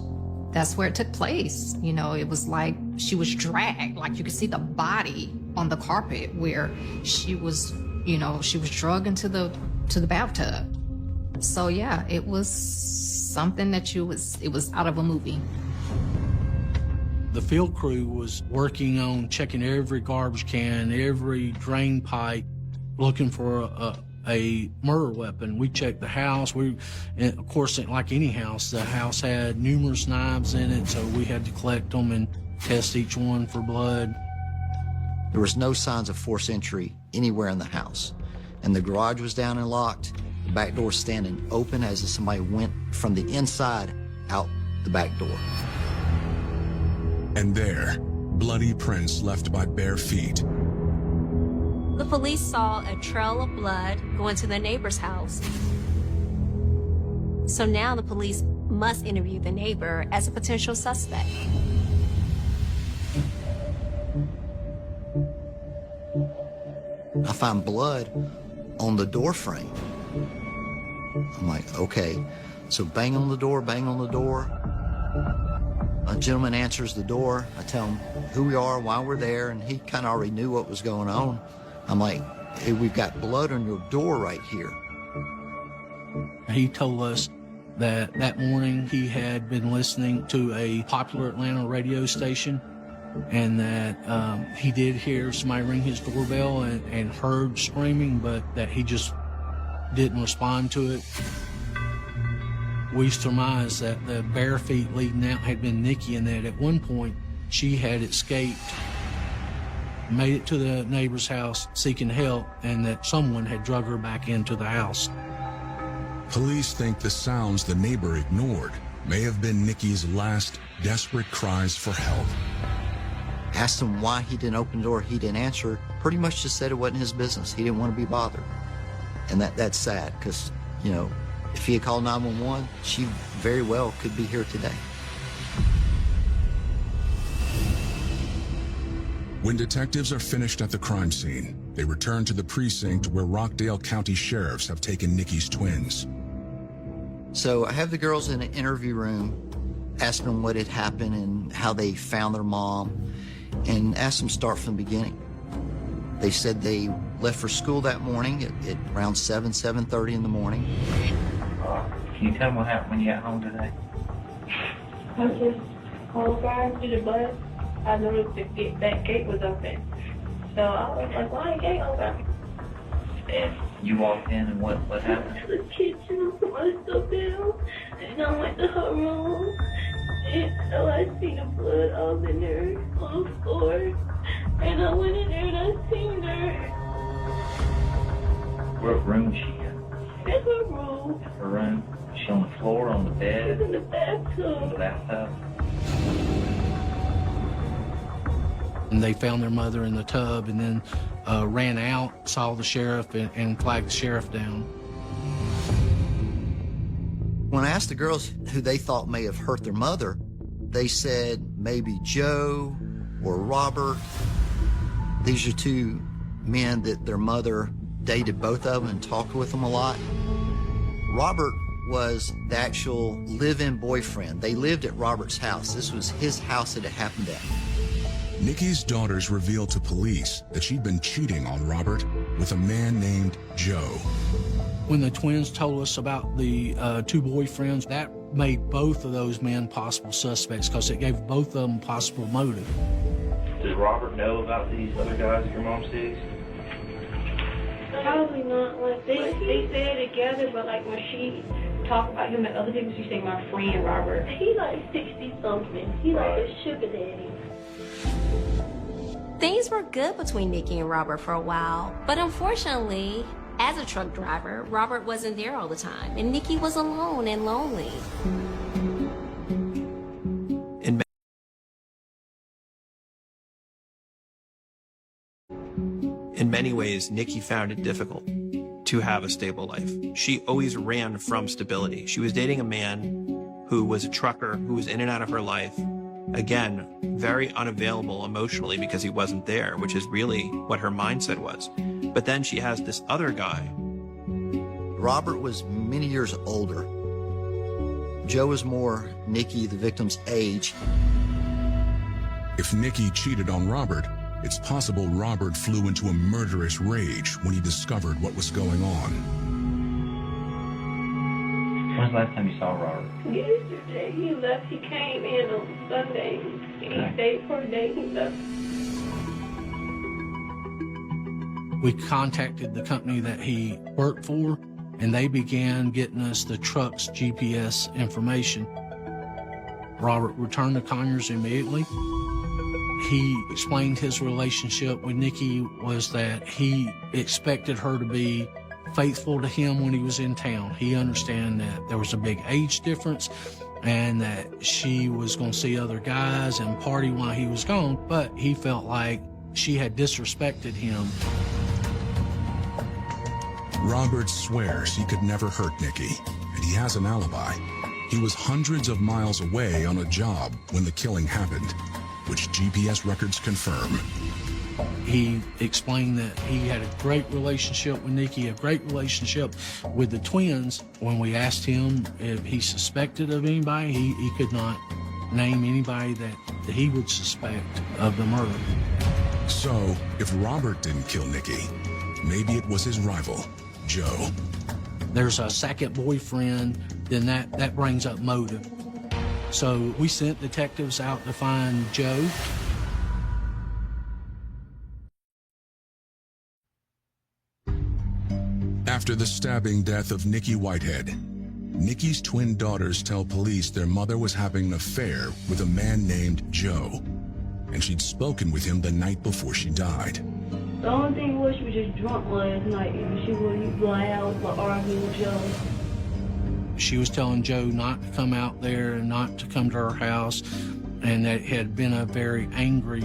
that's where it took place. You know, it was like she was dragged, like you could see the body on the carpet where she was, you know, she was drugged into the bathtub. So yeah, it was something that it was out of a movie. The field crew was working on checking every garbage can, every drain pipe, looking for a murder weapon. We checked the house. And of course, like any house, the house had numerous knives in it, so we had to collect them and test each one for blood. There was no signs of forced entry anywhere in the house. And the garage was down and locked, the back door standing open as if somebody went from the inside out the back door. And there, bloody prints left by bare feet. The police saw a trail of blood going to the neighbor's house. So now the police must interview the neighbor as a potential suspect. I find blood on the door frame. I'm like, okay. So bang on the door, bang on the door. A gentleman answers the door. I tell him who we are, why we're there, and he kind of already knew what was going on. I'm like, hey, we've got blood on your door right here. He told us that that morning he had been listening to a popular Atlanta radio station and that he did hear somebody ring his doorbell and heard screaming, but that he just didn't respond to it. We surmised that the bare feet leading out had been Nikki and that at one point she had escaped, made it to the neighbor's house seeking help, and that someone had drug her back into the house. Police think the sounds the neighbor ignored may have been Nikki's last desperate cries for help. Asked him why he didn't open the door, he didn't answer. Pretty much just said it wasn't his business. He didn't want to be bothered. And that's sad, because, you know, if he had called 911, she very well could be here today. When detectives are finished at the crime scene, they return to the precinct where Rockdale County sheriffs have taken Nikki's twins. So I have the girls in an interview room, asking them what had happened and how they found their mom. and asked them to start from the beginning. They said they left for school that morning at around 7:30 in the morning. Can you tell me what happened when you got home today? I was just going to the bus. I noticed that gate was open. So I was like, why the gate open? And you walked in and what happened? To the kitchen, I put my stuff down, and I went to her room. And so I seen the blood all in there on the floor. And I went in there and I seen her. What room is she in? In her room. Her room? Is she on the floor, on the bed? She's in the bathtub. In the bathtub? And they found their mother in the tub and then ran out, saw the sheriff, and flagged the sheriff down. When I asked the girls who they thought may have hurt their mother, they said maybe Joe or Robert. These are two men that their mother dated both of them and talked with them a lot. Robert was the actual live-in boyfriend. They lived at Robert's house. This was his house that it happened at. Nikki's daughters revealed to police that she'd been cheating on Robert with a man named Joe. When the twins told us about the two boyfriends, that made both of those men possible suspects because it gave both of them possible motive. Does Robert know about these other guys that your mom sees? Probably not. Like they stay together, but like when she talk about him and other people, she say my friend Robert. He like 60-something. He like a sugar daddy. Things were good between Nikki and Robert for a while, but unfortunately, as a truck driver, Robert wasn't there all the time, and Nikki was alone and lonely. In many ways, Nikki found it difficult to have a stable life. She always ran from stability. She was dating a man who was a trucker, who was in and out of her life. Again, very unavailable emotionally because he wasn't there, which is really what her mindset was. But then she has this other guy. Robert was many years older. Joe was more Nikki, the victim's age. If Nikki cheated on Robert, it's possible Robert flew into a murderous rage when he discovered what was going on. When's the last time you saw Robert? Yesterday he left. He came in on Sunday. He stayed for a day. He left. We contacted the company that he worked for, and they began getting us the truck's GPS information. Robert returned to Conyers immediately. He explained his relationship with Nikki was that he expected her to be faithful to him when he was in town. He understood that there was a big age difference and that she was going to see other guys and party while he was gone, but he felt like she had disrespected him. Robert swears he could never hurt Nikki, and he has an alibi. He was hundreds of miles away on a job when the killing happened, which GPS records confirm. He explained that he had a great relationship with Nikki, a great relationship with the twins. When we asked him if he suspected of anybody, he could not name anybody that he would suspect of the murder. So, if Robert didn't kill Nikki, maybe it was his rival, Joe. There's a second boyfriend, then that brings up motive. So we sent detectives out to find Joe. After the stabbing death of Nikki Whitehead, Nikki's twin daughters tell police their mother was having an affair with a man named Joe, and she'd spoken with him the night before she died. The only thing was she was just drunk last night and she was loud but arguing with Joe. She was telling Joe not to come out there and not to come to her house, and that it had been a very angry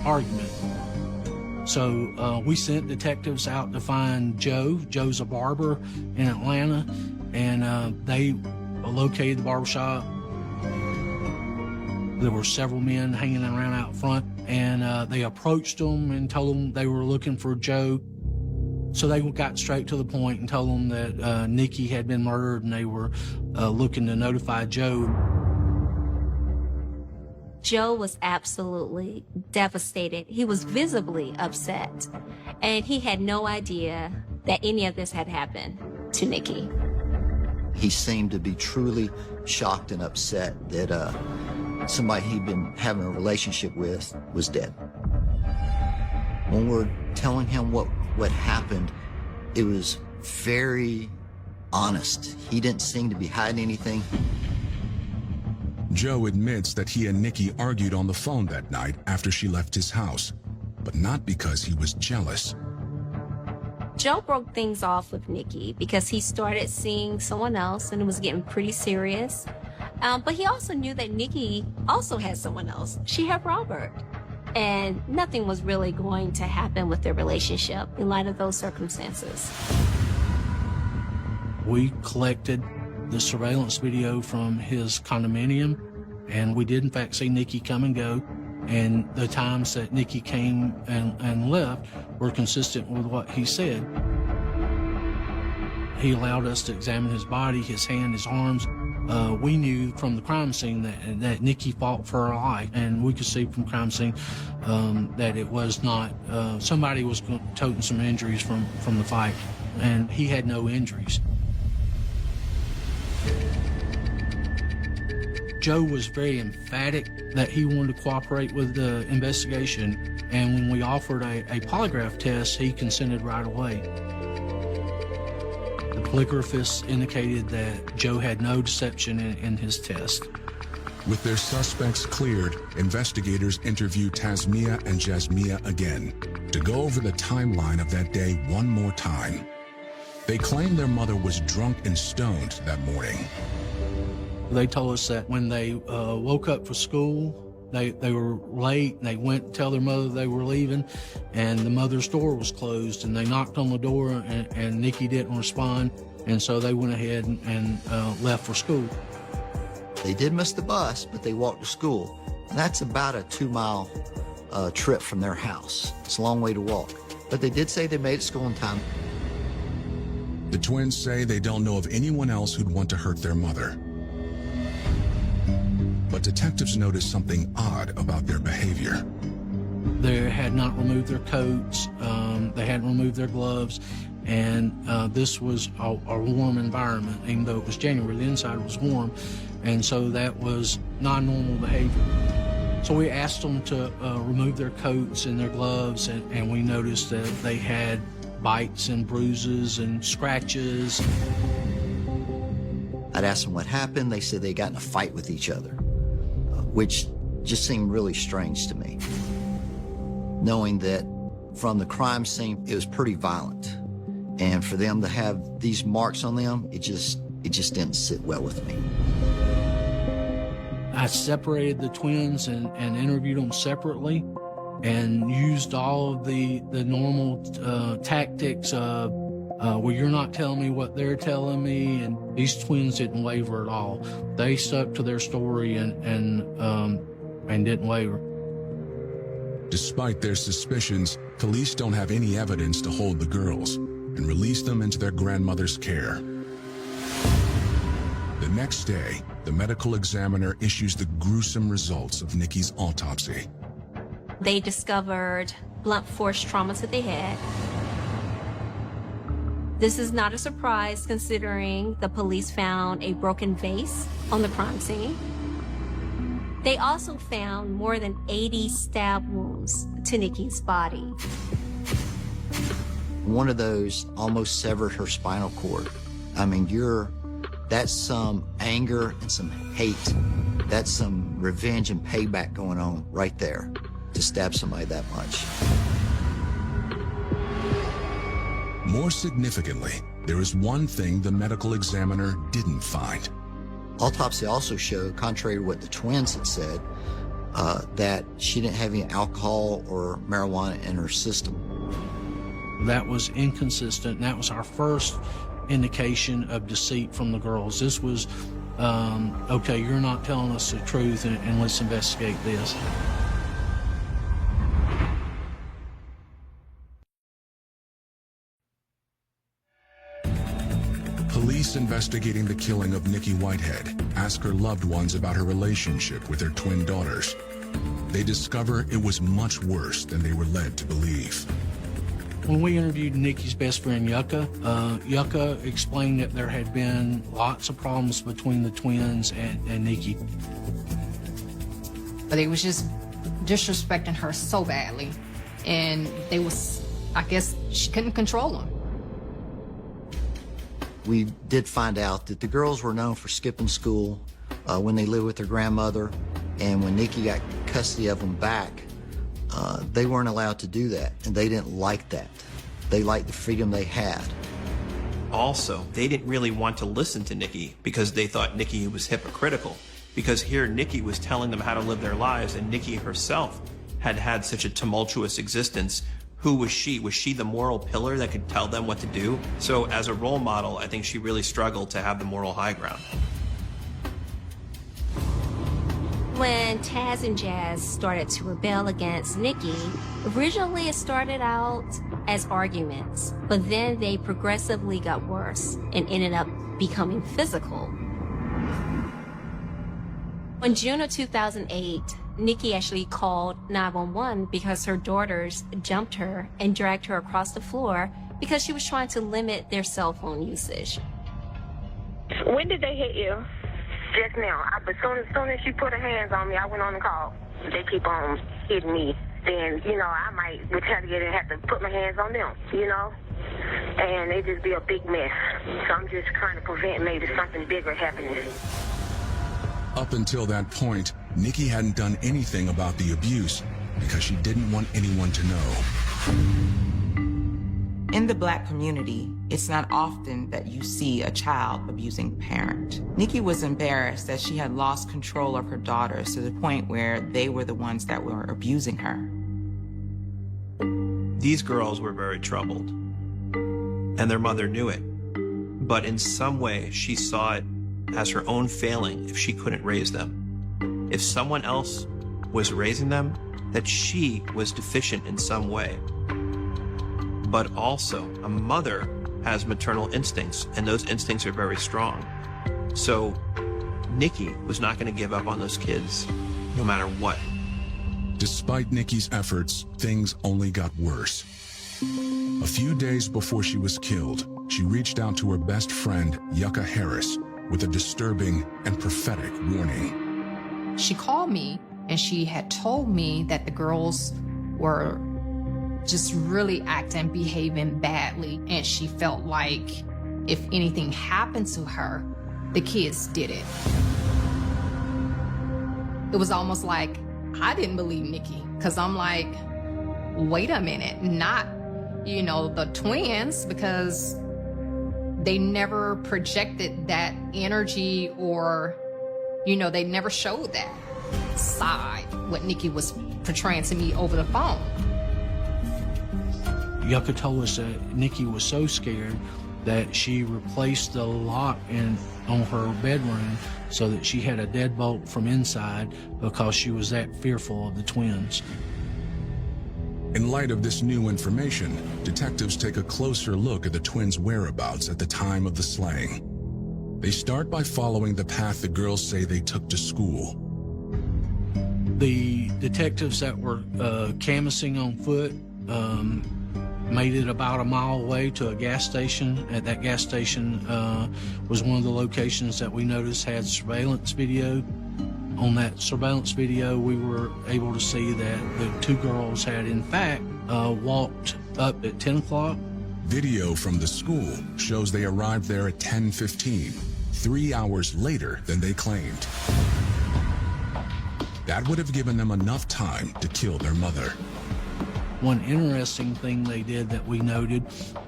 argument. So we sent detectives out to find Joe. Joe's a barber in Atlanta, and they located the barbershop. There were several men hanging around out front, and they approached them and told them they were looking for Joe. So they got straight to the point and told them that Nikki had been murdered and they were looking to notify Joe. Joe was absolutely devastated. He was visibly upset, and he had no idea that any of this had happened to Nikki. He seemed to be truly shocked and upset that somebody he'd been having a relationship with was dead. When we're telling him what happened, it was very honest. He didn't seem to be hiding anything. Joe admits that he and Nikki argued on the phone that night after she left his house, but not because he was jealous. Joe broke things off with Nikki because he started seeing someone else and it was getting pretty serious. But he also knew that Nikki also had someone else. She had Robert. And nothing was really going to happen with their relationship in light of those circumstances. We collected the surveillance video from his condominium, and we did in fact see Nikki come and go, and the times that Nikki came and left were consistent with what he said. He allowed us to examine his body, his hand, his arms. We knew from the crime scene that Nikki fought for her life, and we could see from the crime scene that it was not, somebody was toting some injuries from the fight, and he had no injuries. Joe was very emphatic that he wanted to cooperate with the investigation, and when we offered a polygraph test, he consented right away. The polygraphist indicated that Joe had no deception in his test. With their suspects cleared, investigators interviewed Tasmiyah and Jasmiyah again to go over the timeline of that day one more time. They claimed their mother was drunk and stoned that morning. They told us that when they woke up for school, they were late, and they went to tell their mother they were leaving, and the mother's door was closed, and they knocked on the door, and Nikki didn't respond, and so they went ahead and left for school. They did miss the bus, but they walked to school. And that's about a 2-mile trip from their house. It's a long way to walk. But they did say they made it to school in time. The twins say they don't know of anyone else who'd want to hurt their mother. But detectives noticed something odd about their behavior. They had not removed their coats, they hadn't removed their gloves, and this was a warm environment. Even though it was January, the inside was warm, and so that was non-normal behavior. So we asked them to remove their coats and their gloves, and we noticed that they had bites and bruises and scratches. I'd asked them what happened. They said they got in a fight with each other, which just seemed really strange to me, knowing that from the crime scene, it was pretty violent. And for them to have these marks on them, it just didn't sit well with me. I separated the twins and interviewed them separately and used all of the normal tactics of, well, you're not telling me what they're telling me, and these twins didn't waver at all. They stuck to their story and didn't waver. Despite their suspicions, police don't have any evidence to hold the girls and release them into their grandmother's care. The next day, the medical examiner issues the gruesome results of Nikki's autopsy. They discovered blunt force trauma to the head. This is not a surprise considering the police found a broken vase on the crime scene. They also found more than 80 stab wounds to Nikki's body. One of those almost severed her spinal cord. I mean, that's some anger and some hate. That's some revenge and payback going on right there to stab somebody that much. More significantly, there is one thing the medical examiner didn't find. Autopsy also showed, contrary to what the twins had said, that she didn't have any alcohol or marijuana in her system. That was inconsistent, and that was our first indication of deceit from the girls. This was, okay, you're not telling us the truth, and let's investigate this. Police investigating the killing of Nikki Whitehead ask her loved ones about her relationship with their twin daughters. they discover it was much worse than they were led to believe. When we interviewed Nikki's best friend, Yucca, Yucca explained that there had been lots of problems between the twins and Nikki. But they was just disrespecting her so badly. And they was, I guess, she couldn't control them. We did find out that the girls were known for skipping school when they lived with their grandmother. And when Nikki got custody of them back, they weren't allowed to do that, and they didn't like that. They liked the freedom they had. Also, they didn't really want to listen to Nikki because they thought Nikki was hypocritical. Because here Nikki was telling them how to live their lives, and Nikki herself had had such a tumultuous existence. Who was she? Was she the moral pillar that could tell them what to do? So as a role model, I think she really struggled to have the moral high ground. When Taz and Jazz started to rebel against Nikki, originally it started out as arguments, but then they progressively got worse and ended up becoming physical. In June of 2008, Nikki actually called 911 because her daughters jumped her and dragged her across the floor because she was trying to limit their cell phone usage. When did they hit you? Just now. As soon as she put her hands on me, I went on the call. They keep on hitting me. Then, I might retaliate and have to put my hands on them, And it just be a big mess. So I'm just trying to prevent maybe something bigger happening. Up until that point, Nikki hadn't done anything about the abuse because she didn't want anyone to know. In the Black community, it's not often that you see a child abusing a parent. Nikki was embarrassed that she had lost control of her daughters to the point where they were the ones that were abusing her. These girls were very troubled, and their mother knew it. But in some way, she saw it as her own failing if she couldn't raise them. If someone else was raising them, that she was deficient in some way. But also, a mother has maternal instincts, and those instincts are very strong. So Nikki was not going to give up on those kids, no matter what. Despite Nikki's efforts, things only got worse. A few days before she was killed, she reached out to her best friend, Yucca Harris, with a disturbing and prophetic warning. She called me, and she had told me that the girls were just really acting, behaving badly, and she felt like if anything happened to her, the kids did it. It was almost like I didn't believe Nikki, because I'm like, wait a minute, not, the twins, because they never projected that energy or, they never showed that side, what Nikki was portraying to me over the phone. Yucca told us that Nikki was so scared that she replaced the lock on her bedroom so that she had a deadbolt from inside because she was that fearful of the twins. In light of this new information, detectives take a closer look at the twins' whereabouts at the time of the slaying. They start by following the path the girls say they took to school. The detectives that were canvassing on foot made it about a mile away to a gas station. At that gas station was one of the locations that we noticed had surveillance video. On that surveillance video, we were able to see that the two girls had, in fact, walked up at 10 o'clock. Video from the school shows they arrived there at 10:15, 3 hours later than they claimed. That would have given them enough time to kill their mother. One interesting thing they did that we noted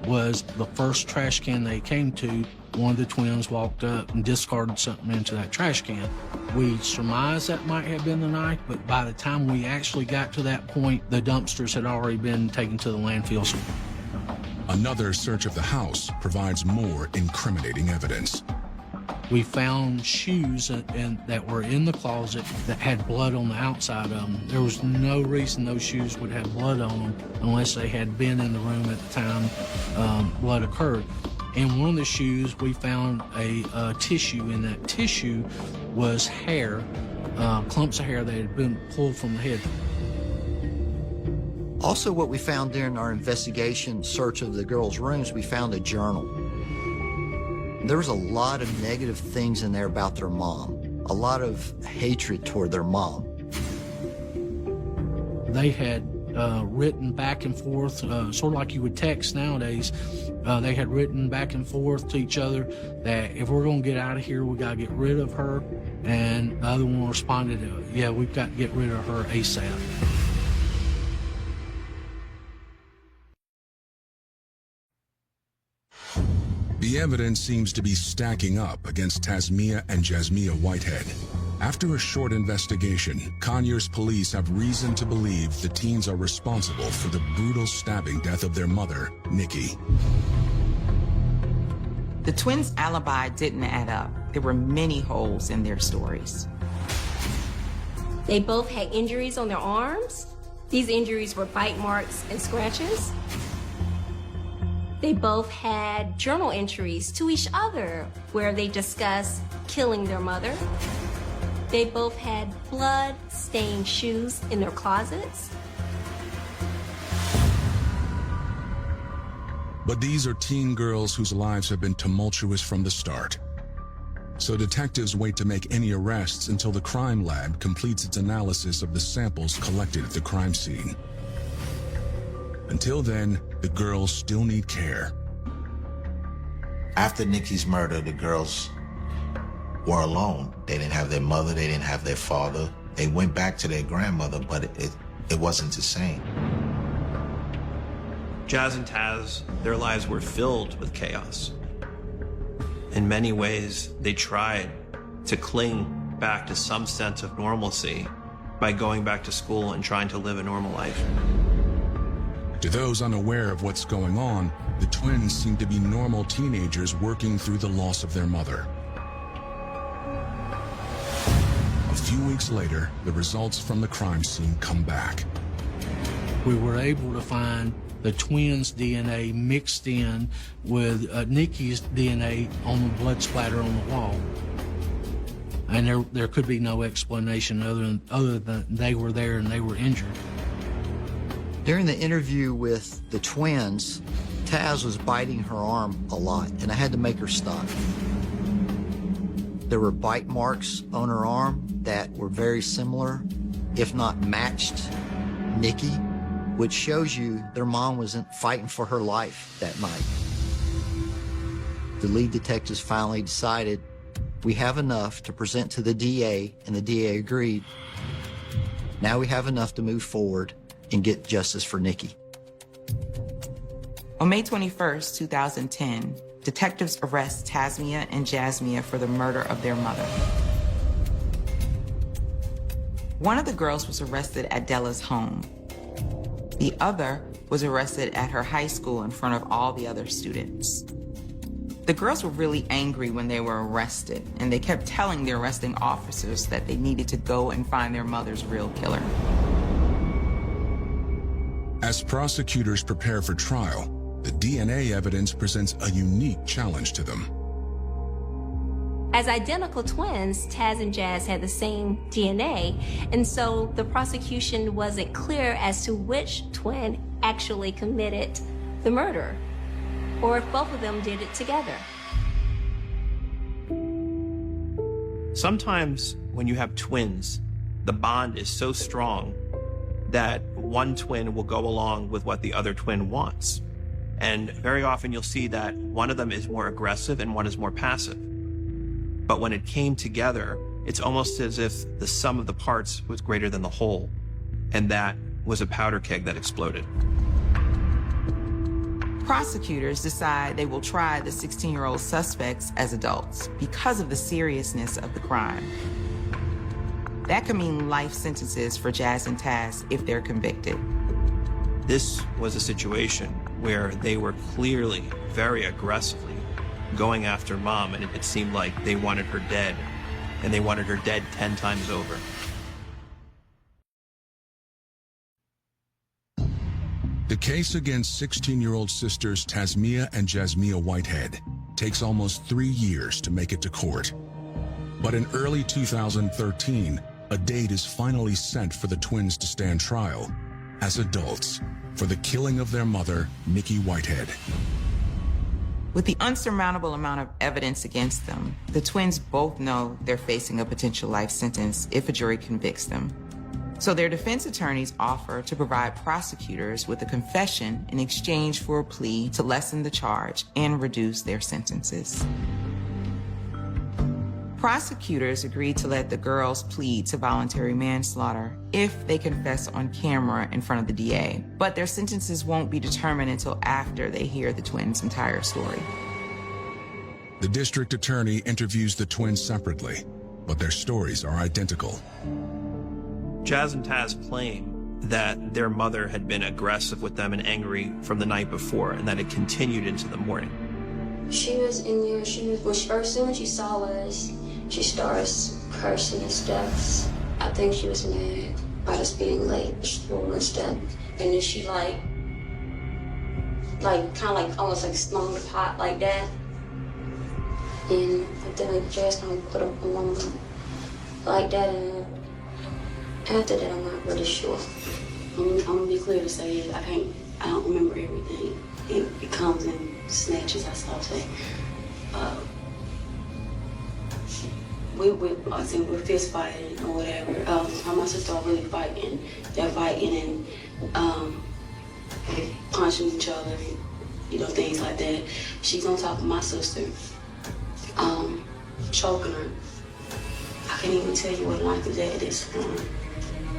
was the first trash can they came to, one of the twins walked up and discarded something into that trash can. We surmised that might have been the knife, but by the time we actually got to that point, the dumpsters had already been taken to the landfills. Another search of the house provides more incriminating evidence. We found shoes that were in the closet that had blood on the outside of them. There was no reason those shoes would have blood on them unless they had been in the room at the time blood occurred. In one of the shoes, we found a tissue, and that tissue was hair clumps of hair that had been pulled from the head. Also, what we found during our investigation search of the girls' rooms, we found a journal. There was a lot of negative things in there about their mom, a lot of hatred toward their mom. They had written back and forth, sort of like you would text nowadays. They had written back and forth to each other that if we're going to get out of here, we got to get rid of her. And the other one responded, yeah, we've got to get rid of her ASAP. The evidence seems to be stacking up against Tasmiyah and Jasmiyah Whitehead. After a short investigation, Conyers police have reason to believe the teens are responsible for the brutal stabbing death of their mother, Nikki. The twins' alibi didn't add up. There were many holes in their stories. They both had injuries on their arms. These injuries were bite marks and scratches. They both had journal entries to each other where they discussed killing their mother. They both had blood-stained shoes in their closets. But these are teen girls whose lives have been tumultuous from the start. So detectives wait to make any arrests until the crime lab completes its analysis of the samples collected at the crime scene. Until then, the girls still need care. After Nikki's murder, the girls were alone. They didn't have their mother, they didn't have their father. They went back to their grandmother, but it wasn't the same. Jazz and Taz, their lives were filled with chaos. In many ways, they tried to cling back to some sense of normalcy by going back to school and trying to live a normal life. To those unaware of what's going on, the twins seem to be normal teenagers working through the loss of their mother. A few weeks later, the results from the crime scene come back. We were able to find the twins' DNA mixed in with Nikki's DNA on the blood splatter on the wall. And there could be no explanation other than they were there and they were injured. During the interview with the twins, Taz was biting her arm a lot, and I had to make her stop. There were bite marks on her arm that were very similar, if not matched, Nikki, which shows you their mom wasn't fighting for her life that night. The lead detectives finally decided we have enough to present to the DA, and the DA agreed. Now we have enough to move forward and get justice for Nikki. On May 21st, 2010, detectives arrest Tasmiyah and Jasmiyah for the murder of their mother. One of the girls was arrested at Della's home. The other was arrested at her high school in front of all the other students. The girls were really angry when they were arrested, and they kept telling the arresting officers that they needed to go and find their mother's real killer. As prosecutors prepare for trial, the DNA evidence presents a unique challenge to them. As identical twins, Taz and Jazz had the same DNA, and so the prosecution wasn't clear as to which twin actually committed the murder, or if both of them did it together. Sometimes when you have twins, the bond is so strong that one twin will go along with what the other twin wants. And very often you'll see that one of them is more aggressive and one is more passive. But when it came together, it's almost as if the sum of the parts was greater than the whole. And that was a powder keg that exploded. Prosecutors decide they will try the 16-year-old suspects as adults because of the seriousness of the crime. That could mean life sentences for Jazz and Taz if they're convicted. This was a situation where they were clearly very aggressively going after Mom, and it seemed like they wanted her dead, and they wanted her dead 10 times over. The case against 16-year-old sisters Tasmiyah and Jasmiyah Whitehead takes almost 3 years to make it to court. But in early 2013, a date is finally set for the twins to stand trial as adults for the killing of their mother, Nikki Whitehead. With the unsurmountable amount of evidence against them, the twins both know they're facing a potential life sentence if a jury convicts them. So their defense attorneys offer to provide prosecutors with a confession in exchange for a plea to lessen the charge and reduce their sentences. Prosecutors agreed to let the girls plead to voluntary manslaughter if they confess on camera in front of the DA, but their sentences won't be determined until after they hear the twins' entire story. The district attorney interviews the twins separately, but their stories are identical. Jazz and Taz claim that their mother had been aggressive with them and angry from the night before, and that it continued into the morning. She was in there, as soon as she saw us, she starts cursing and stuff. I think she was mad about us being late to school and stuff. And then she kind of almost like slung the pot like that. And then Jazz kind of put up along like that. And after that, I'm not really sure. I'm gonna be clear to say I don't remember everything. It comes in snatches, I say. We're fist fighting or whatever. My sister are really fighting. They're fighting and punching each other, things like that. She's on top of my sister, choking her. I can't even tell you what knife is at this point.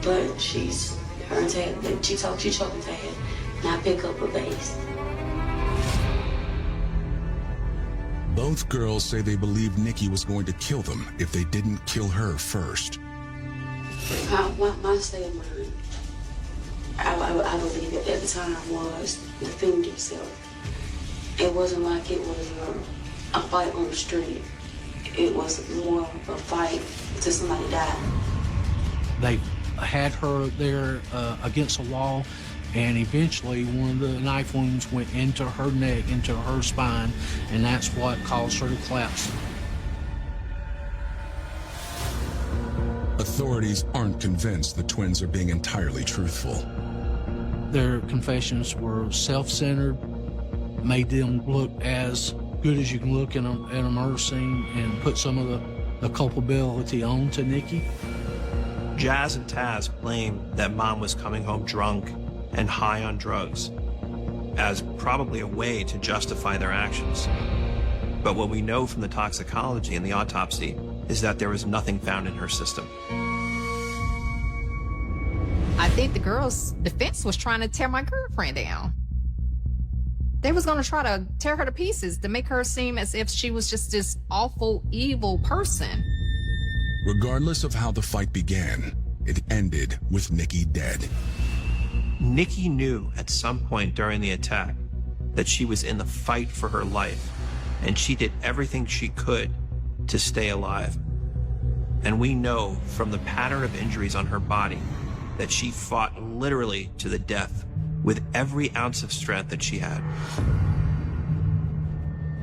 But she choking Tad, and I pick up her base. Both girls say they believed Nikki was going to kill them if they didn't kill her first. My state of mind, I believe at the time was defend yourself. It wasn't like it was a fight on the street. It was more of a fight till somebody died. They had her there against a wall, and eventually one of the knife wounds went into her neck, into her spine, and that's what caused her to collapse. Authorities aren't convinced the twins are being entirely truthful. Their confessions were self-centered, made them look as good as you can look in a murder scene, and put some of the culpability on to Nikki. Jazz and Taz claim that Mom was coming home drunk and high on drugs as probably a way to justify their actions. But what we know from the toxicology and the autopsy is that there was nothing found in her system. I think the girl's defense was trying to tear my girlfriend down. They was going to try to tear her to pieces to make her seem as if she was just this awful, evil person. Regardless of how the fight began, it ended with Nikki dead. Nikki knew at some point during the attack that she was in the fight for her life, and she did everything she could to stay alive. And we know from the pattern of injuries on her body that she fought literally to the death with every ounce of strength that she had.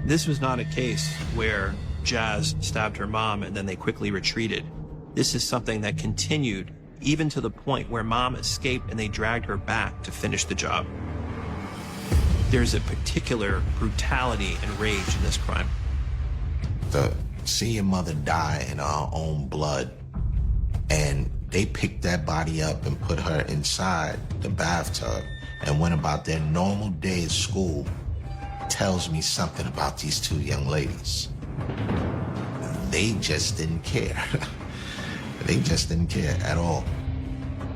This was not a case where Jazz stabbed her mom and then they quickly retreated. This is something that continued even to the point where Mom escaped and they dragged her back to finish the job. There's a particular brutality and rage in this crime. To see your mother die in our own blood, and they picked that body up and put her inside the bathtub and went about their normal day at school, tells me something about these two young ladies. They just didn't care. They just didn't care at all.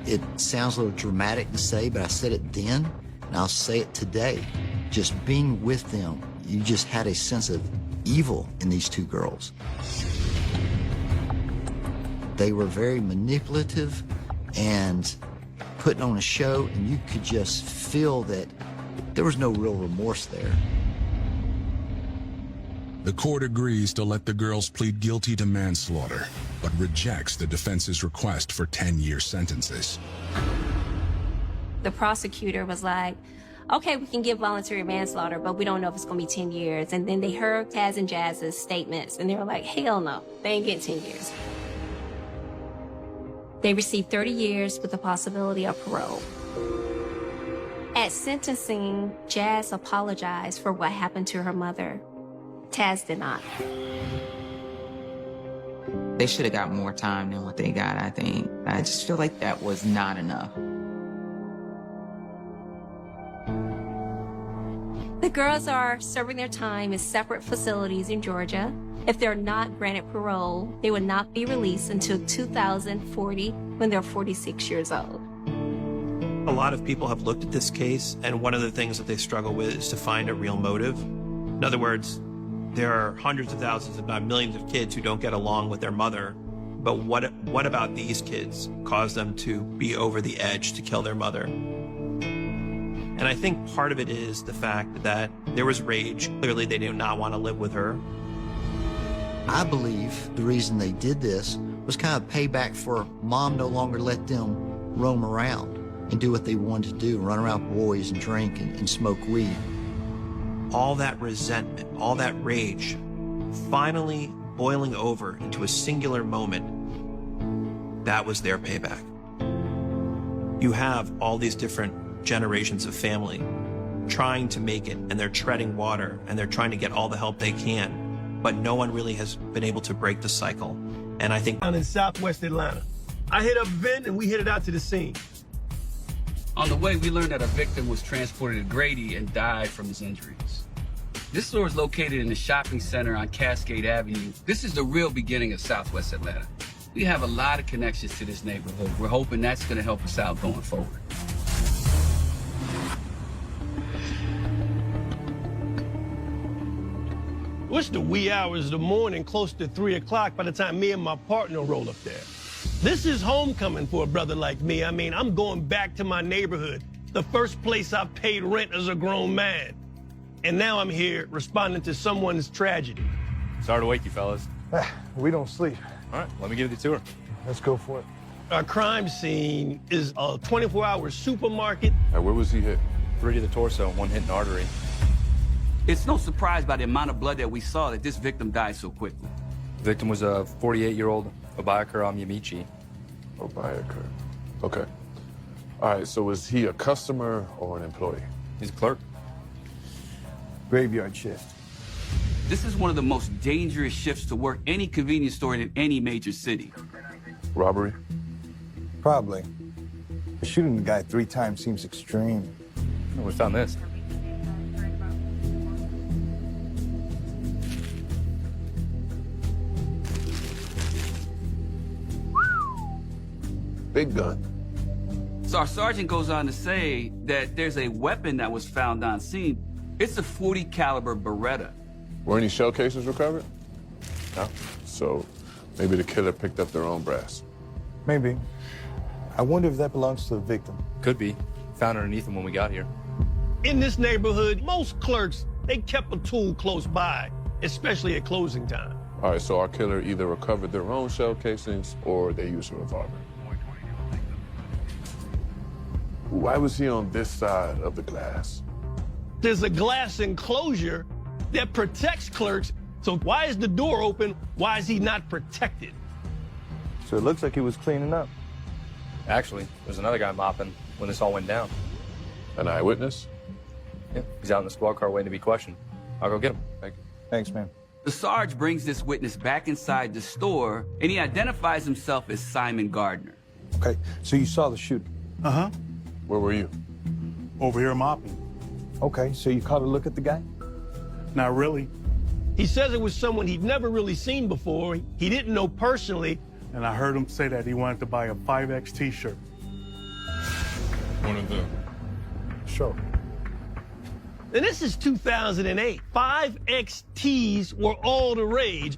It sounds a little dramatic to say, but I said it then, and I'll say it today. Just being with them, you just had a sense of evil in these two girls. They were very manipulative and putting on a show, and you could just feel that there was no real remorse there. The court agrees to let the girls plead guilty to manslaughter, but rejects the defense's request for 10-year sentences. The prosecutor was like, okay, we can give voluntary manslaughter, but we don't know if it's going to be 10 years. And then they heard Taz and Jazz's statements, and they were like, hell no, they ain't getting 10 years. They received 30 years with the possibility of parole. At sentencing, Jazz apologized for what happened to her mother. Taz did not. They should have got more time than what they got, I think. I just feel like that was not enough. The girls are serving their time in separate facilities in Georgia. If they're not granted parole, they would not be released until 2040 when they're 46 years old. A lot of people have looked at this case, and one of the things that they struggle with is to find a real motive. In other words, there are hundreds of thousands, if not millions of kids who don't get along with their mother. But what about these kids caused them to be over the edge to kill their mother? And I think part of it is the fact that there was rage. Clearly, they did not want to live with her. I believe the reason they did this was kind of payback for mom no longer let them roam around and do what they wanted to do, run around with boys and drink and smoke weed. All that resentment, all that rage, finally boiling over into a singular moment, that was their payback. You have all these different generations of family trying to make it, and they're treading water, and they're trying to get all the help they can, but no one really has been able to break the cycle. And I think down in Southwest Atlanta, I hit up Vin and we headed out to the scene. On the way, we learned that a victim was transported to Grady and died from his injuries. This store is located in the shopping center on Cascade Avenue. This is the real beginning of Southwest Atlanta. We have a lot of connections to this neighborhood. We're hoping that's going to help us out going forward. It's the wee hours of the morning, close to 3 o'clock by the time me and my partner roll up there. This is homecoming for a brother like me. I mean, I'm going back to my neighborhood, the first place I paid rent as a grown man. And now I'm here responding to someone's tragedy. Sorry to wake you, fellas. We don't sleep. All right, let me give you the tour. Let's go for it. Our crime scene is a 24-hour supermarket. Where was he hit? 3 to the torso, 1 hit an artery. It's no surprise by the amount of blood that we saw that this victim died so quickly. The victim was a 48-year-old Obayakar Amyamichi. Obayakar. Okay. All right, so was he a customer or an employee? He's a clerk. Graveyard shift. This is one of the most dangerous shifts to work any convenience store in any major city. Robbery? Probably. Shooting the guy 3 times seems extreme. Oh, we found this. Big gun. So our sergeant goes on to say that there's a weapon that was found on scene. It's a .40 caliber Beretta. Were any shell cases recovered? No. So maybe the killer picked up their own brass. Maybe. I wonder if that belongs to the victim. Could be. Found underneath him when we got here. In this neighborhood, most clerks, they kept a tool close by, especially at closing time. All right, so our killer either recovered their own shell casings or they used a revolver. Why was he on this side of the glass? There's a glass enclosure that protects clerks, so why is the door open? Why is he not protected? So it looks like he was cleaning up. Actually, there's another guy mopping when this all went down. An eyewitness? Yeah, he's out in the squad car waiting to be questioned. I'll go get him. Thank you. Thanks, man. The Sarge brings this witness back inside the store, and he identifies himself as Simon Gardner. Okay, so you saw the shooting? Uh-huh. Where were you? Over here mopping. Okay, so you caught a look at the guy? Not really. He says it was someone he'd never really seen before. He didn't know personally. And I heard him say that he wanted to buy a 5X t-shirt. One of them. Sure. And this is 2008. 5X tees were all the rage.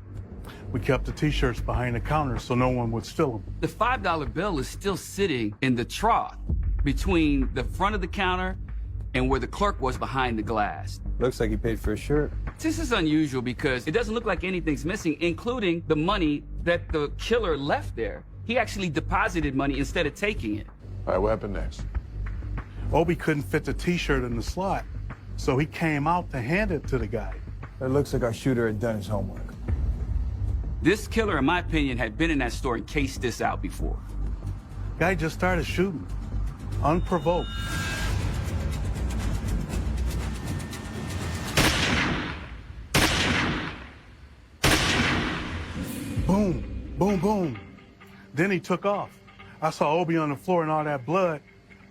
We kept the t-shirts behind the counter so no one would steal them. The $5 bill is still sitting in the trough between the front of the counter and where the clerk was behind the glass. Looks like he paid for a shirt. This is unusual because it doesn't look like anything's missing, including the money that the killer left there. He actually deposited money instead of taking it. All right, what happened next? Obi couldn't fit the t-shirt in the slot, so he came out to hand it to the guy. It looks like our shooter had done his homework. This killer, in my opinion, had been in that store and cased this out before. Guy just started shooting, unprovoked. Boom, boom, boom. Then he took off. I saw Obi on the floor and all that blood.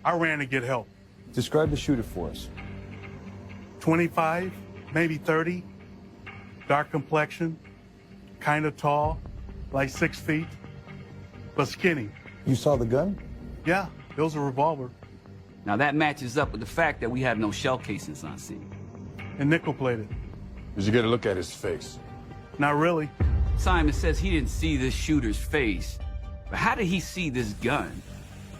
I ran to get help. Describe the shooter for us. 25, maybe 30. Dark complexion, kind of tall, like 6 feet, but skinny. You saw the gun? Yeah, it was a revolver. Now that matches up with the fact that we have no shell casings on scene. And nickel-plated. Did you get a look at his face? Not really. Simon says he didn't see this shooter's face, but how did he see this gun?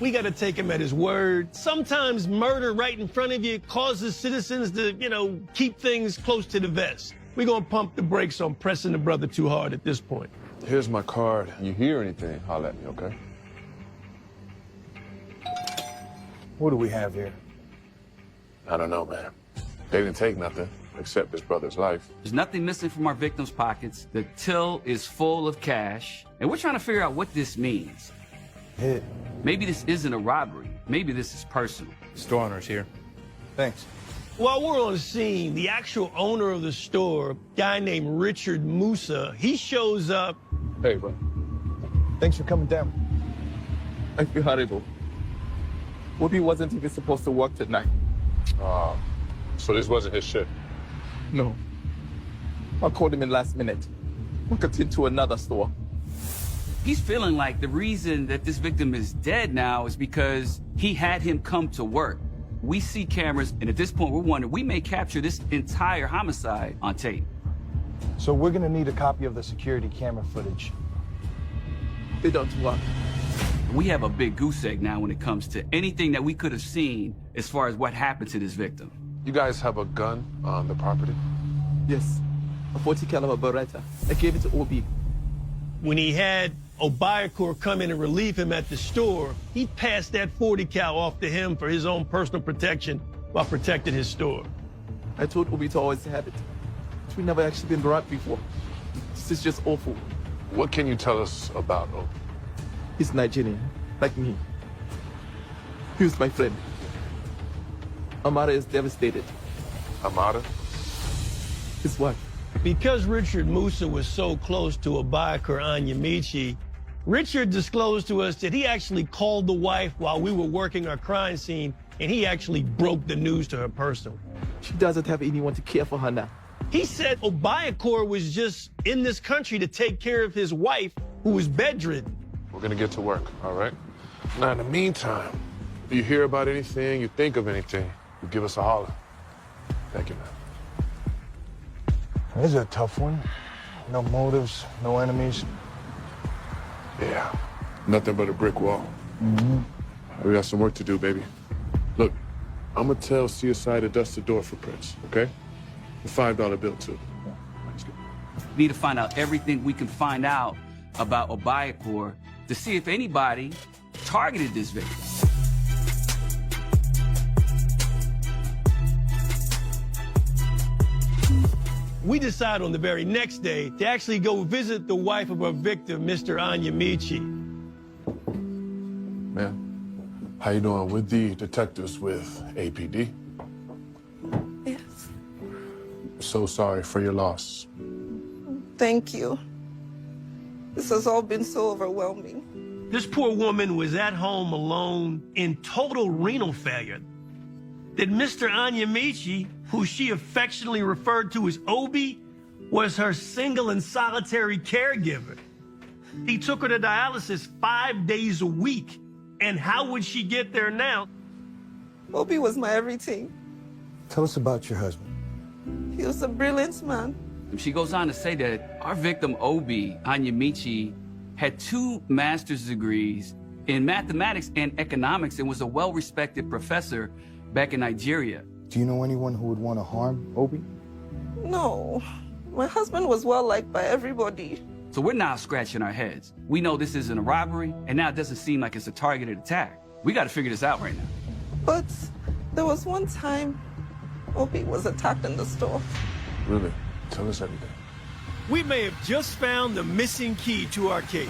We got to take him at his word. Sometimes murder right in front of you causes citizens to, keep things close to the vest. We're going to pump the brakes on pressing the brother too hard at this point. Here's my card. You hear anything, holler at me, okay? What do we have here? I don't know, man. They didn't take nothing except his brother's life. There's nothing missing from our victims' pockets. The till is full of cash, and we're trying to figure out what this means. Hit. Maybe this isn't a robbery. Maybe this is personal. Store owner's here. Thanks. While we're on scene, the actual owner of the store, a guy named Richard Musa, he shows up. Hey, bro. Thanks for coming down. I feel horrible. Obi wasn't even supposed to work tonight. So this wasn't his shift? No. I called him in last minute. We got into another store. He's feeling like the reason that this victim is dead now is because he had him come to work. We see cameras, and at this point, we're wondering, we may capture this entire homicide on tape. So we're gonna need a copy of the security camera footage. They don't work. We have a big goose egg now when it comes to anything that we could have seen as far as what happened to this victim. You guys have a gun on the property? Yes, a 40 caliber Beretta. I gave it to Obi. When he had Obiakor come in and relieve him at the store, he passed that 40 cal off to him for his own personal protection while protecting his store. I told Obi to always have it. But we never actually been brought before. This is just awful. What can you tell us about Obi? He's Nigerian, like me. He was my friend. Amara is devastated. Amara? His wife. Because Richard Musa was so close to Obiakor Anyamichi, Richard disclosed to us that he actually called the wife while we were working our crime scene, and he actually broke the news to her personally. She doesn't have anyone to care for her now. He said Obiakor was just in this country to take care of his wife, who was bedridden. We're gonna get to work, all right? Now, in the meantime, if you hear about anything, you think of anything, you give us a holler. Thank you, man. This is a tough one. No motives, no enemies. Yeah, nothing but a brick wall. Mm-hmm. We got some work to do, baby. Look, I'm gonna tell CSI to dust the door for Prince, okay? The $5 bill, too. We need to find out everything we can find out about Obiakor to see if anybody targeted this victim. We decide on the very next day to actually go visit the wife of our victim, Mr. Anyamichi. Man, how you doing with the detectives with APD? Yes. So sorry for your loss. Thank you. This has all been so overwhelming. This poor woman was at home alone in total renal failure. That Mr. Anyamichi, who she affectionately referred to as Obi, was her single and solitary caregiver. He took her to dialysis 5 days a week. And how would she get there now? Obi was my everything. Tell us about your husband. He was a brilliant man. She goes on to say that our victim, Obi Anyamichi, had 2 master's degrees in mathematics and economics and was a well-respected professor back in Nigeria. Do you know anyone who would want to harm Obi? No. My husband was well liked by everybody. So we're now scratching our heads. We know this isn't a robbery, and now it doesn't seem like it's a targeted attack. We got to figure this out right now. But there was one time Obi was attacked in the store. Really? Tell us everything. We may have just found the missing key to our case.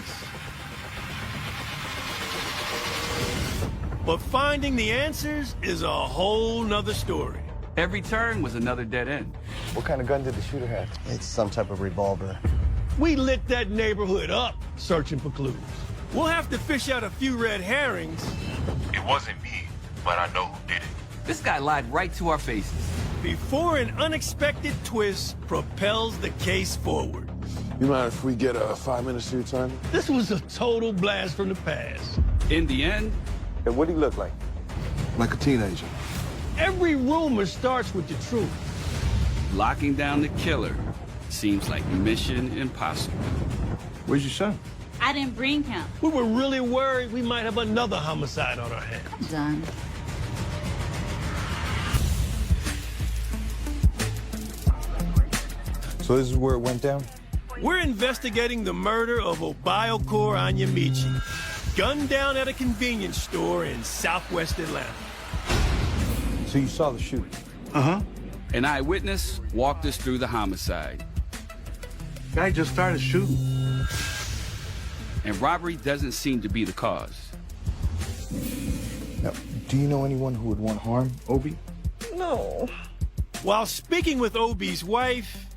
But finding the answers is a whole nother story. Every turn was another dead end. What kind of gun did the shooter have? It's some type of revolver. We lit that neighborhood up searching for clues. We'll have to fish out a few red herrings. It wasn't me, but I know who did it. This guy lied right to our faces. Before an unexpected twist propels the case forward. You mind if we get 5 minutes of your time? This was a total blast from the past. In the end... And what did he look like? Like a teenager. Every rumor starts with the truth. Locking down the killer seems like mission impossible. Where's your son? I didn't bring him. We were really worried we might have another homicide on our hands. I'm done. So this is where it went down? We're investigating the murder of Obiokor Anyamichi, gunned down at a convenience store in southwest Atlanta. So you saw the shooting? Uh-huh. An eyewitness walked us through the homicide. Guy just started shooting. And robbery doesn't seem to be the cause. Now, do you know anyone who would want harm, Obi? No. While speaking with Obi's wife...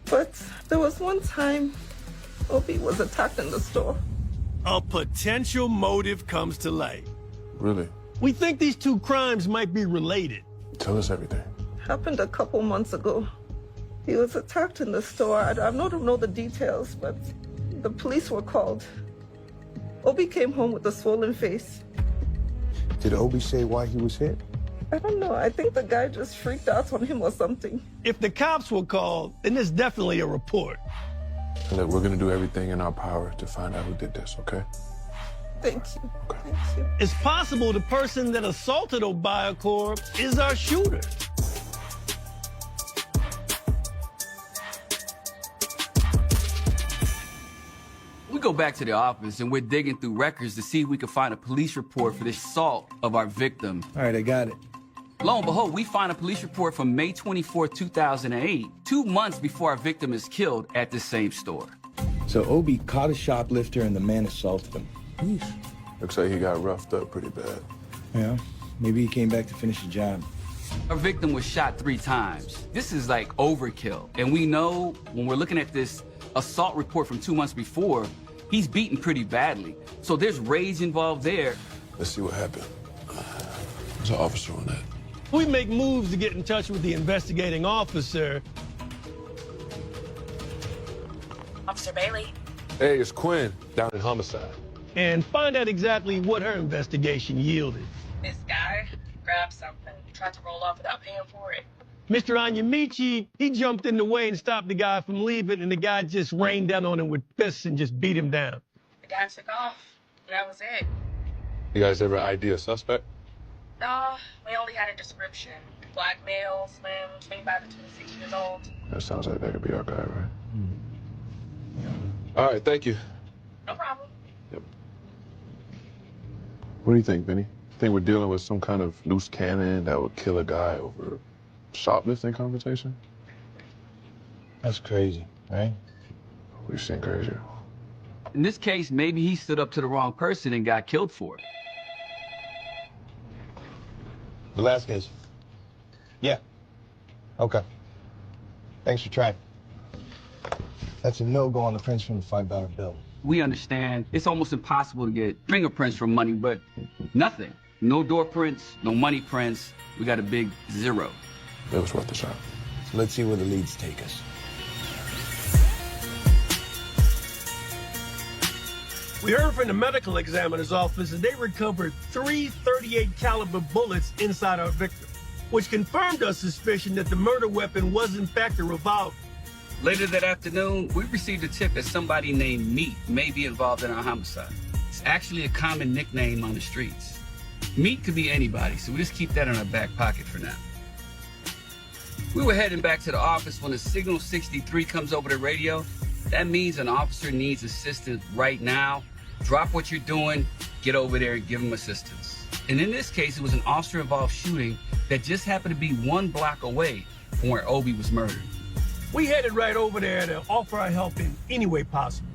But there was one time Obi was attacked in the store. A potential motive comes to light. Really? We think these two crimes might be related. Tell us everything. Happened a couple months ago. He was attacked in the store. I don't know the details, but the police were called. Obi came home with a swollen face. Did Obi say why he was hit? I don't know. I think the guy just freaked out on him or something. If the cops were called, then there's definitely a report. Look, we're gonna do everything in our power to find out who did this, okay? Thank you. Okay. Thank you. It's possible the person that assaulted Obiokor is our shooter. We go back to the office and we're digging through records to see if we can find a police report for the assault of our victim. All right, I got it. Lo and behold, we find a police report from May 24, 2008, 2 months before our victim is killed at the same store. So Obi caught a shoplifter and the man assaulted him. Yeesh. Looks like he got roughed up pretty bad. Yeah, maybe he came back to finish the job. Our victim was shot 3 times. This is like overkill. And we know when we're looking at this assault report from 2 months before, he's beaten pretty badly. So there's rage involved there. Let's see what happened. There's an officer on that. We make moves to get in touch with the investigating officer. Officer Bailey. Hey, it's Quinn, down in homicide. And find out exactly what her investigation yielded. This guy grabbed something, tried to roll off without paying for it. Mr. Anyamichi, he jumped in the way and stopped the guy from leaving, and the guy just rained down on him with fists and just beat him down. The guy took off, and that was it. You guys ever ID a suspect? We only had a description. Black male, slim, 25 to 26 years old. That sounds like that could be our guy, right? All right, thank you. No problem. Yep. What do you think, Vinny? Think we're dealing with some kind of loose cannon that would kill a guy over shoplifting conversation? That's crazy, right? We've seen crazier. In this case, maybe he stood up to the wrong person and got killed for it. Velasquez. Yeah. Okay. Thanks for trying. That's a no-go on the prints from the $5 bill. We understand it's almost impossible to get fingerprints from money, but nothing. No door prints, no money prints. We got a big 0. It was worth a shot. So let's see where the leads take us. We heard from the medical examiner's office that they recovered 3 .38 caliber bullets inside our victim, which confirmed our suspicion that the murder weapon was in fact a revolver. Later that afternoon, we received a tip that somebody named Meat may be involved in our homicide. It's actually a common nickname on the streets. Meat could be anybody, so we just keep that in our back pocket for now. We were heading back to the office when the signal 63 comes over the radio. That means an officer needs assistance right now. Drop what you're doing, get over there and give him assistance. And in this case, it was an officer-involved shooting that just happened to be 1 block away from where Obi was murdered. We headed right over there to offer our help in any way possible.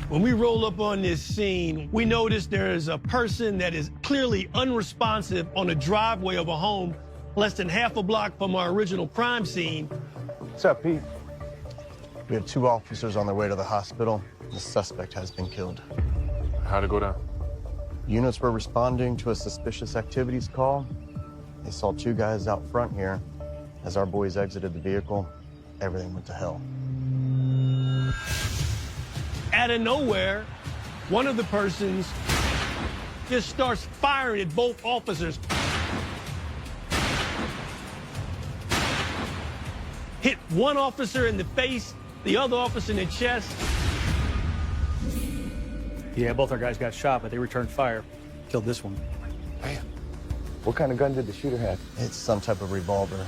When we roll up on this scene, we notice there is a person that is clearly unresponsive on the driveway of a home less than half a block from our original crime scene. What's up, Pete? We have 2 officers on their way to the hospital. The suspect has been killed. How'd it go down? Units were responding to a suspicious activities call. They saw 2 guys out front here. As our boys exited the vehicle, everything went to hell. Out of nowhere, one of the persons just starts firing at both officers. Hit one officer in the face, the other officer in the chest. Yeah, both our guys got shot, but they returned fire. Killed this one. Damn. What kind of gun did the shooter have? It's some type of revolver.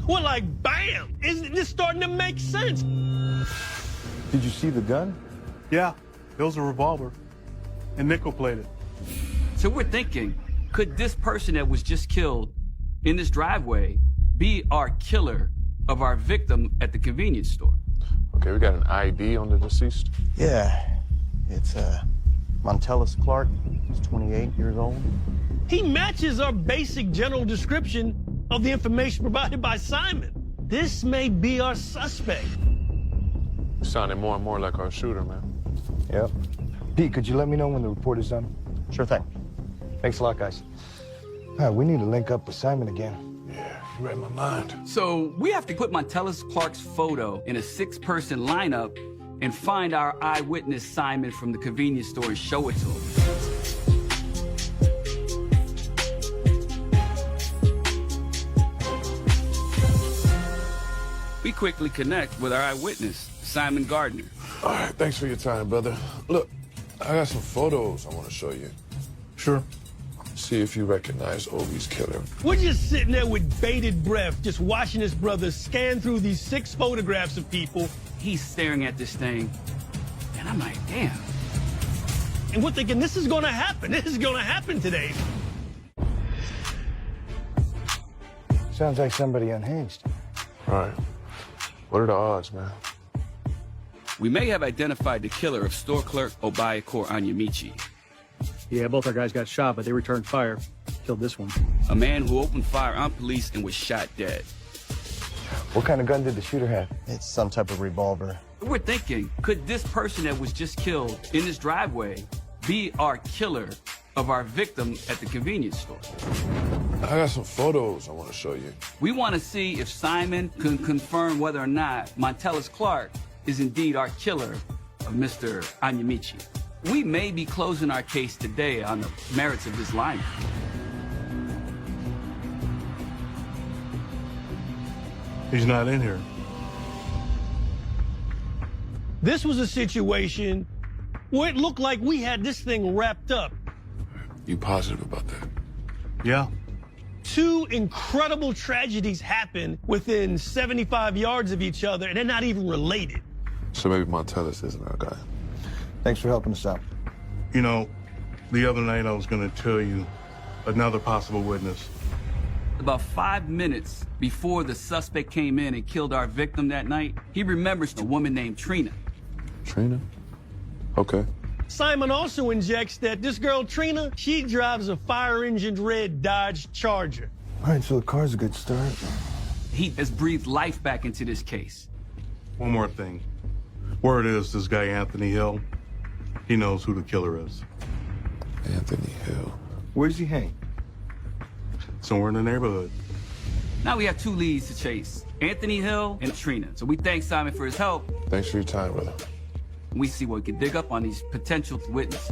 Well, like, bam! Isn't this starting to make sense? Did you see the gun? Yeah, it was a revolver. And nickel-plated. So we're thinking, could this person that was just killed in this driveway be our killer of our victim at the convenience store? Okay, we got an ID on the deceased. Yeah, it's Montellis Clark. He's 28 years old. He matches our basic general description of the information provided by Simon. This may be our suspect. You sounded more and more like our shooter, man. Yep. Pete, could you let me know when the report is done? Sure thing. Thanks a lot, guys. All right, we need to link up with Simon again. Yeah, you read my mind. So we have to put Montellis Clark's photo in a 6-person lineup and find our eyewitness Simon from the convenience store and show it to him. We quickly connect with our eyewitness, Simon Gardner. All right, thanks for your time, brother. Look, I got some photos I want to show you. Sure. See if you recognize Obi's killer. We're just sitting there with bated breath, just watching this brother scan through these 6 photographs of people. He's staring at this thing, and I'm like, damn. And we're thinking, this is gonna happen. This is gonna happen today. Sounds like somebody unhinged. All right. What are the odds, man? We may have identified the killer of store clerk Obayekor Anyamichi. Yeah, both our guys got shot, but they returned fire. Killed this one. A man who opened fire on police and was shot dead. What kind of gun did the shooter have? It's some type of revolver. We're thinking, could this person that was just killed in this driveway be our killer of our victim at the convenience store? I got some photos I want to show you. We want to see if Simon can confirm whether or not Montellis Clark is indeed our killer of Mr. Anyamichi. We may be closing our case today on the merits of this lineup. He's not in here. This was a situation where it looked like we had this thing wrapped up. You positive about that? Yeah. 2 incredible tragedies happened within 75 yards of each other, and they're not even related. So maybe Montellis isn't our guy. Thanks for helping us out. You know, the other night I was going to tell you another possible witness. About 5 minutes before the suspect came in and killed our victim that night, he remembers a woman named Trina. Trina? Okay. Simon also injects that this girl, Trina, she drives a fire-engined red Dodge Charger. All right, so the car's a good start. He has breathed life back into this case. One more thing. Word is this guy, Anthony Hill, he knows who the killer is. Anthony Hill. Where's he hang? Somewhere in the neighborhood. Now we have 2 leads to chase, Anthony Hill and Trina. So we thank Simon for his help. Thanks for your time, brother. We see what we can dig up on these potential witnesses.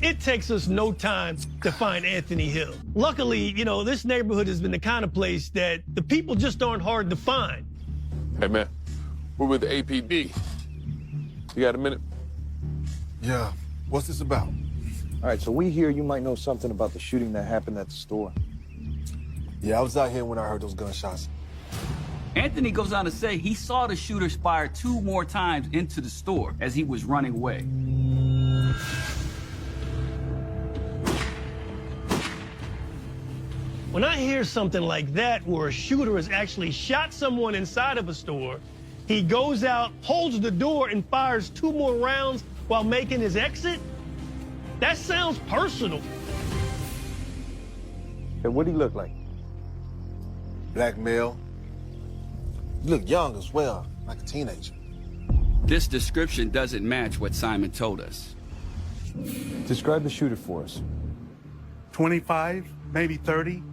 It takes us no time to find Anthony Hill. Luckily, you know, this neighborhood has been the kind of place that the people just aren't hard to find. Hey, man, we're with the APD. You got a minute? Yeah. What's this about? All right, so we hear you might know something about the shooting that happened at the store. Yeah, I was out here when I heard those gunshots. Anthony goes on to say he saw the shooters fire 2 more times into the store as he was running away. When I hear something like that, where a shooter has actually shot someone inside of a store, he goes out, holds the door, and fires 2 more rounds while making his exit, that sounds personal. And what do he look like? Black male. You look young as well, like a teenager. This description doesn't match what Simon told us. Describe the shooter for us. 25, maybe 30.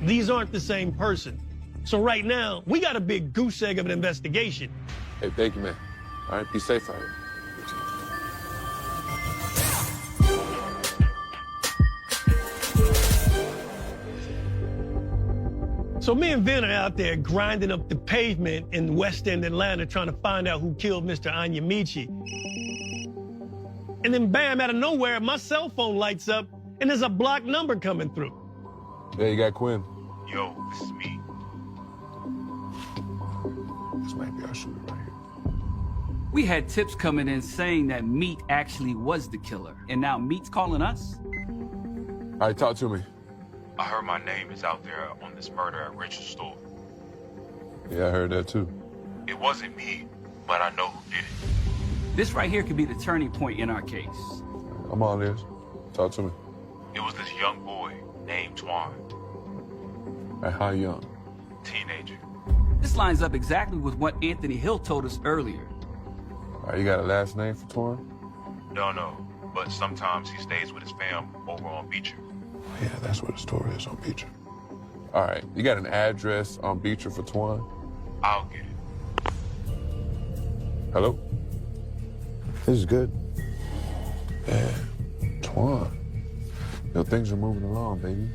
These aren't the same person. So right now, we got a big goose egg of an investigation. Hey, thank you, man. All right, be safe out here. So me and Vin are out there grinding up the pavement in West End Atlanta trying to find out who killed Mr. Anyamichi. And then bam, out of nowhere, my cell phone lights up and there's a blocked number coming through. Yeah, you got Quinn. Yo, this is me. This might be our shooter right here. We had tips coming in saying that Meat actually was the killer, and now Meat's calling us? All right, talk to me. I heard my name is out there on this murder at Richard's store. Yeah, I heard that too. It wasn't me, but I know who did it. This right here could be the turning point in our case. I'm all ears. Talk to me. It was this young boy named Twan, At how young? teenager. This lines up exactly with what Anthony Hill told us earlier. All right, you got a last name for Torn? No, but sometimes he stays with his fam over on Beecher. Yeah, that's where the store is, on Beecher. All right, you got an address on Beecher for Twan? I'll get it. Hello? This is good. Yeah, Twan. Yo, things are moving along, baby.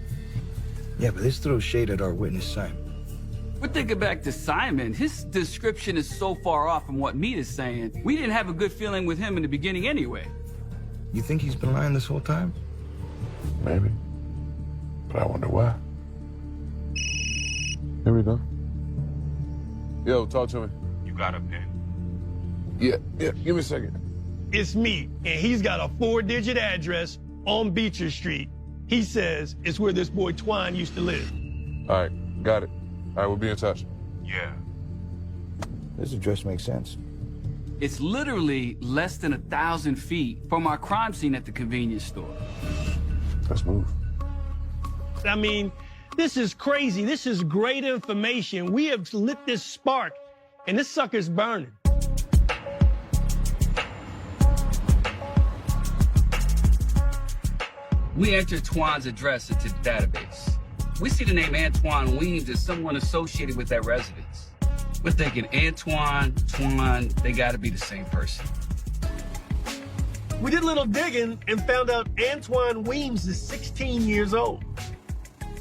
Yeah, but this throws shade at our witness, Simon. We're thinking back to Simon. His description is so far off from what Meat is saying. We didn't have a good feeling with him in the beginning anyway. You think he's been lying this whole time? Maybe. But I wonder why. Here we go. Yo, talk to me. You got a pen? Yeah, give me a second. It's Meat, and he's got a 4-digit address on Beecher Street. He says it's where this boy Twan used to live. All right, got it. All right, we'll be in touch. Yeah. This address makes sense. It's literally less than 1,000 feet from our crime scene at the convenience store. Let's move. I mean, this is crazy. This is great information. We have lit this spark, and this sucker's burning. We entered Twan's address into the database. We see the name Antoine Weems as someone associated with that residence. We're thinking Antoine, Twan, they gotta be the same person. We did a little digging and found out Antoine Weems is 16 years old.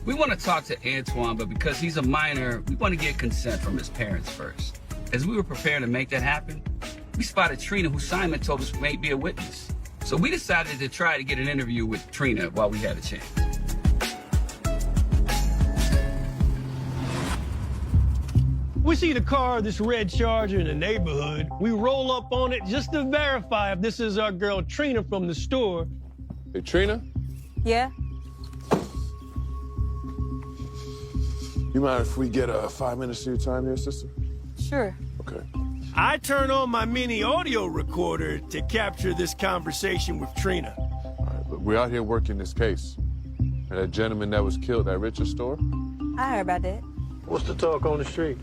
We want to talk to Antoine, but because he's a minor, we want to get consent from his parents first. As we were preparing to make that happen, we spotted Trina, who Simon told us may be a witness. So we decided to try to get an interview with Trina while we had a chance. We see the car of this red Charger in the neighborhood. We roll up on it just to verify if this is our girl Trina from the store. Hey, Trina? Yeah? You mind if we get 5 minutes of your time here, sister? Sure. Okay. I turn on my mini audio recorder to capture this conversation with Trina. All right, look, we're out here working this case. And that gentleman that was killed at Richard's store? I heard about that. What's the talk on the street?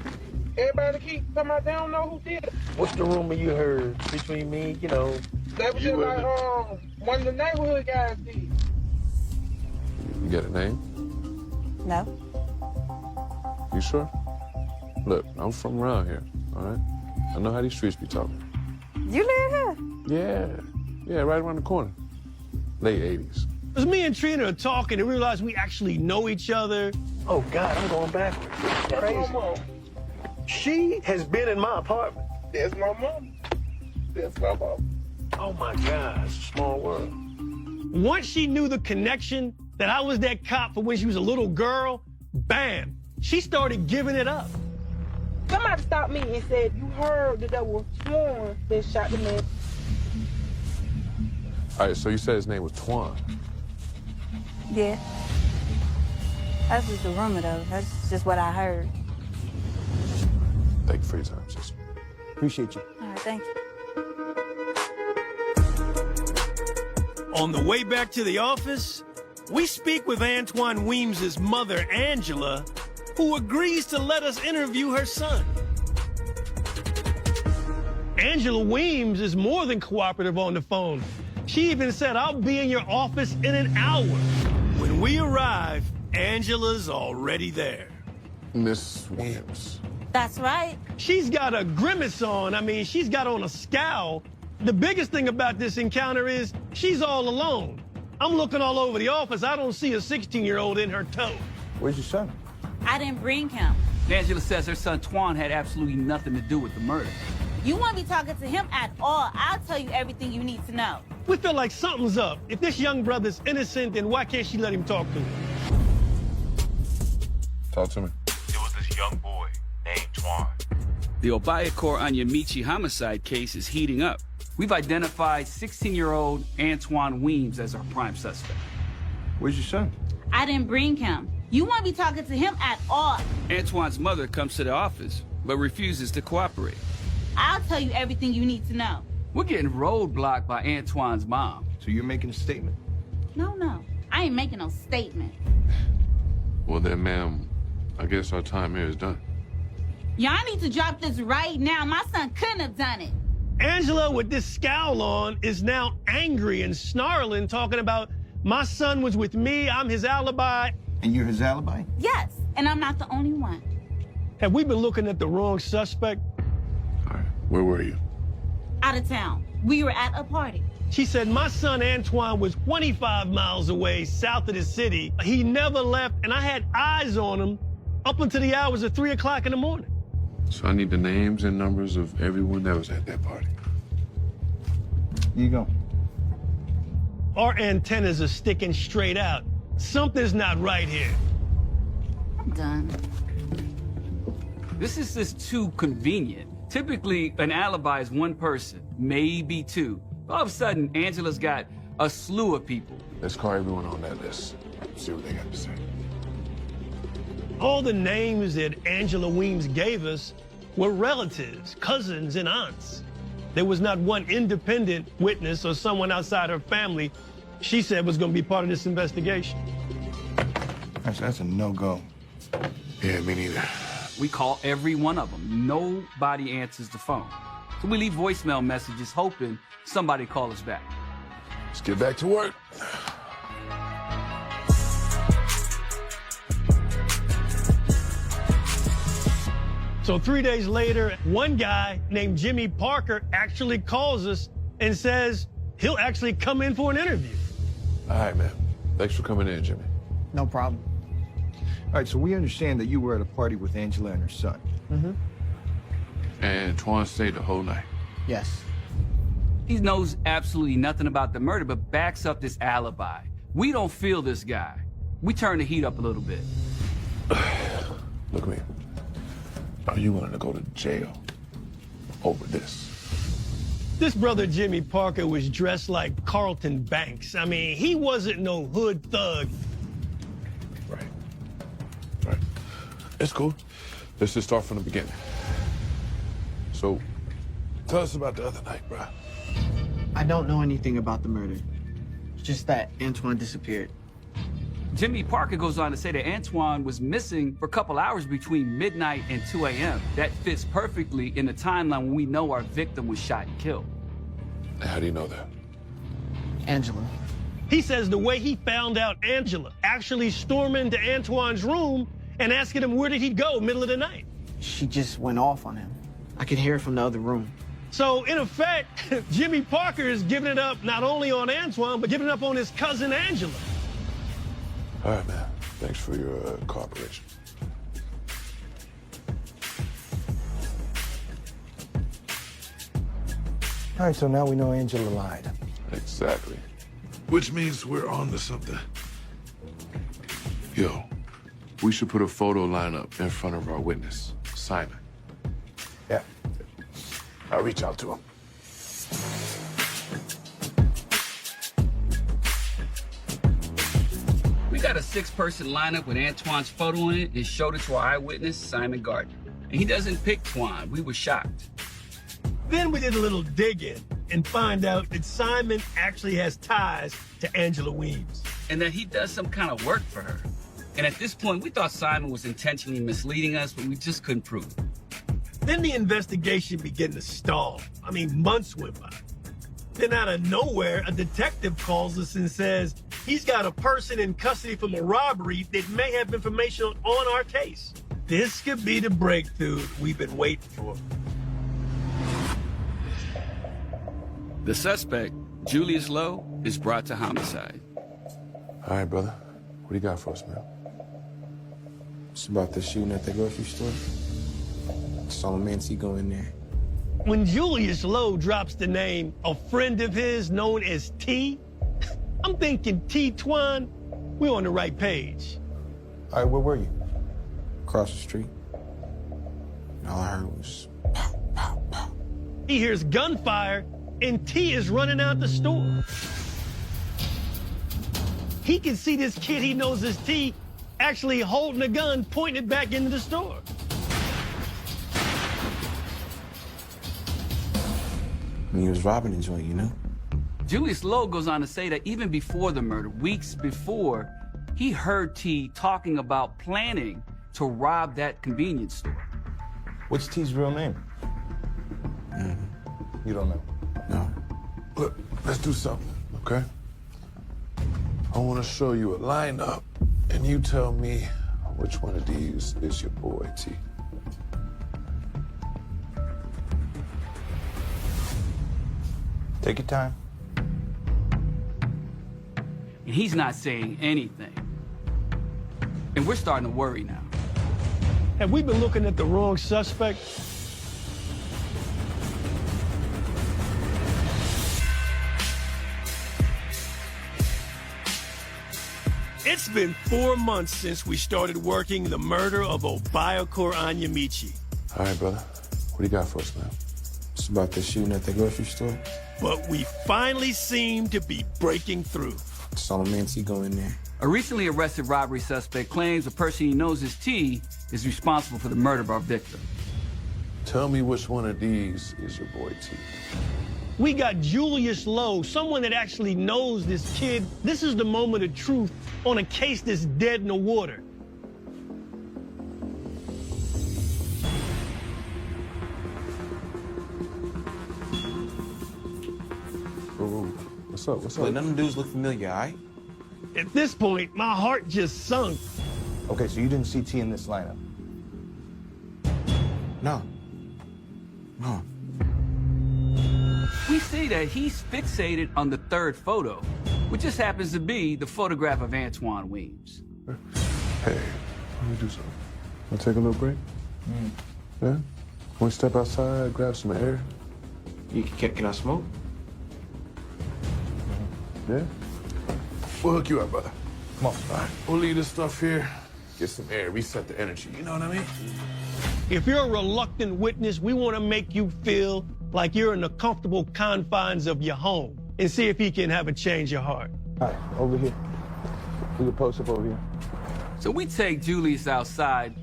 Everybody keep talking about they don't know who did it. What's the rumor you heard between me, They was just like, one of the neighborhood guys did. You get a name? No. You sure? Look, I'm from around here, all right? I know how these streets be talking. You live here? Yeah, right around the corner. Late 80s. As me and Trina are talking and realize we actually know each other. Oh, God, I'm going backwards. That's Crazy. my mom. She has been in my apartment. That's my mom. That's my mom. Oh, my God, it's a small world. Once she knew the connection, that I was that cop for when she was a little girl, bam, she started giving it up. Somebody stopped me and said, you heard that there was Twan that shot the man. All right, so you said his name was Twan. Yeah. That's just a rumor, though. That's just what I heard. Thank you for your time, sister. Appreciate you. All right, thank you. On the way back to the office, we speak with Antoine Weems' mother, Angela, who agrees to let us interview her son. Angela Weems is more than cooperative on the phone. She even said, "I'll be in your office in an hour." When we arrive, Angela's already there. Miss Williams. That's right. She's got a grimace on. I mean, she's got on a scowl. The biggest thing about this encounter is she's all alone. I'm looking all over the office. I don't see a 16-year-old in her tow. Where's your son? I didn't bring him. Angela says her son Twan had absolutely nothing to do with the murder. You won't be talking to him at all. I'll tell you everything you need to know. We feel like something's up. If this young brother's innocent, then why can't she let him talk to him? Talk to me. There was this young boy named Twan. The Obayakor Anyamichi homicide case is heating up. We've identified 16-year-old Antoine Weems as our prime suspect. Where's your son? I didn't bring him. You won't be talking to him at all. Antoine's mother comes to the office, but refuses to cooperate. I'll tell you everything you need to know. We're getting roadblocked by Antoine's mom. So you're making a statement? No. I ain't making no statement. Well then, ma'am, I guess our time here is done. Y'all need to drop this right now. My son couldn't have done it. Angela, with this scowl on, is now angry and snarling, talking about, "My son was with me, I'm his alibi." And you're his alibi? Yes, and I'm not the only one. Have we been looking at the wrong suspect? All right, where were you? Out of town. We were at a party. She said, "My son Antoine was 25 miles away, south of the city. He never left, and I had eyes on him up until the hours of 3 o'clock in the morning." So I need the names and numbers of everyone that was at that party. Here you go. Our antennas are sticking straight out. Something's not right here. I'm done. This is just too convenient. Typically, an alibi is one person, maybe two. All of a sudden, Angela's got a slew of people. Let's call everyone on that list. See what they got to say. All the names that Angela Weems gave us were relatives, cousins, and aunts. There was not one independent witness or someone outside her family she said was going to be part of this investigation. That's a no-go. Yeah, me neither. We call every one of them. Nobody answers the phone. So we leave voicemail messages hoping somebody call us back. Let's get back to work. So 3 days later, one guy named Jimmy Parker actually calls us and says he'll actually come in for an interview. All right, man. Thanks for coming in, Jimmy. No problem. All right, so we understand that you were at a party with Angela and her son. Mm-hmm. And Twan stayed the whole night. Yes. He knows absolutely nothing about the murder, but backs up this alibi. We don't feel this guy. We turn the heat up a little bit. Look at me. Are you willing to go to jail over this? This brother Jimmy Parker was dressed like Carlton Banks. I mean, he wasn't no hood thug. Right. It's cool. Let's just start from the beginning. So, tell us about the other night, bruh. I don't know anything about the murder. Just that Antoine disappeared. Jimmy Parker goes on to say that Antoine was missing for a couple hours between midnight and 2 a.m. That fits perfectly in the timeline when we know our victim was shot and killed. How do you know that? Angela. He says the way he found out Angela actually stormed into Antoine's room and asking him where did he go middle of the night. She just went off on him. I could hear it from the other room. So, in effect, Jimmy Parker is giving it up not only on Antoine, but giving it up on his cousin Angela. All right, man. Thanks for your cooperation. All right, so now we know Angela lied. Exactly. Which means we're on to something. Yo, we should put a photo lineup in front of our witness, Simon. Yeah. I'll reach out to him. We got had a 6-person lineup with Antoine's photo in it and showed it to our eyewitness, Simon Gardner. And he doesn't pick Twan. We were shocked. Then we did a little digging and find out that Simon actually has ties to Angela Weems. And that he does some kind of work for her. And at this point, we thought Simon was intentionally misleading us, but we just couldn't prove it. Then the investigation began to stall. I mean, months went by. Then out of nowhere, a detective calls us and says he's got a person in custody from a robbery that may have information on our case. This could be the breakthrough we've been waiting for. The suspect, Julius Lowe, is brought to homicide. All right, brother. What do you got for us, man? It's about the shooting at the grocery store. Saw a man see go in there. When Julius Lowe drops the name a friend of his known as T, I'm thinking T Twan, we're on the right page. All right, where were you? Across the street. And all I heard was pow, pow, pow. He hears gunfire, and T is running out the store. He can see this kid he knows as T actually holding a gun, pointing it back into the store. I mean, he was robbing the joint, you know? Julius Lowe goes on to say that even before the murder, weeks before, he heard T talking about planning to rob that convenience store. What's T's real name? You don't know? No. Look, let's do something, okay? I want to show you a lineup, and you tell me which one of these is your boy, T. Take your time. And he's not saying anything. And we're starting to worry now. Have we been looking at the wrong suspect? It's been 4 months since we started working the murder of Obiakor Anyamichi. All right, brother. What do you got for us, man? It's about the shooting at the grocery store. But we finally seem to be breaking through. Saw a man see go in there. A recently arrested robbery suspect claims the person he knows as T is responsible for the murder of our victim. Tell me which one of these is your boy, T. We got Julius Lowe, someone that actually knows this kid. This is the moment of truth on a case that's dead in the water. Ooh, what's up? What's up? None of them dudes look familiar, all right? At this point, my heart just sunk. Okay, so you didn't see T in this lineup? No. No. We see that he's fixated on the third photo, which just happens to be the photograph of Antoine Weems. Hey, let me do something. Want to take a little break? Yeah? Want to step outside, grab some air? Can I smoke? Yeah? We'll hook you up, brother. Come on. All right, we'll leave this stuff here, get some air, reset the energy. You know what I mean? If you're a reluctant witness, we want to make you feel like you're in the comfortable confines of your home and see if he can have a change of heart. All right, over here. We can post up over here. So we take Julius outside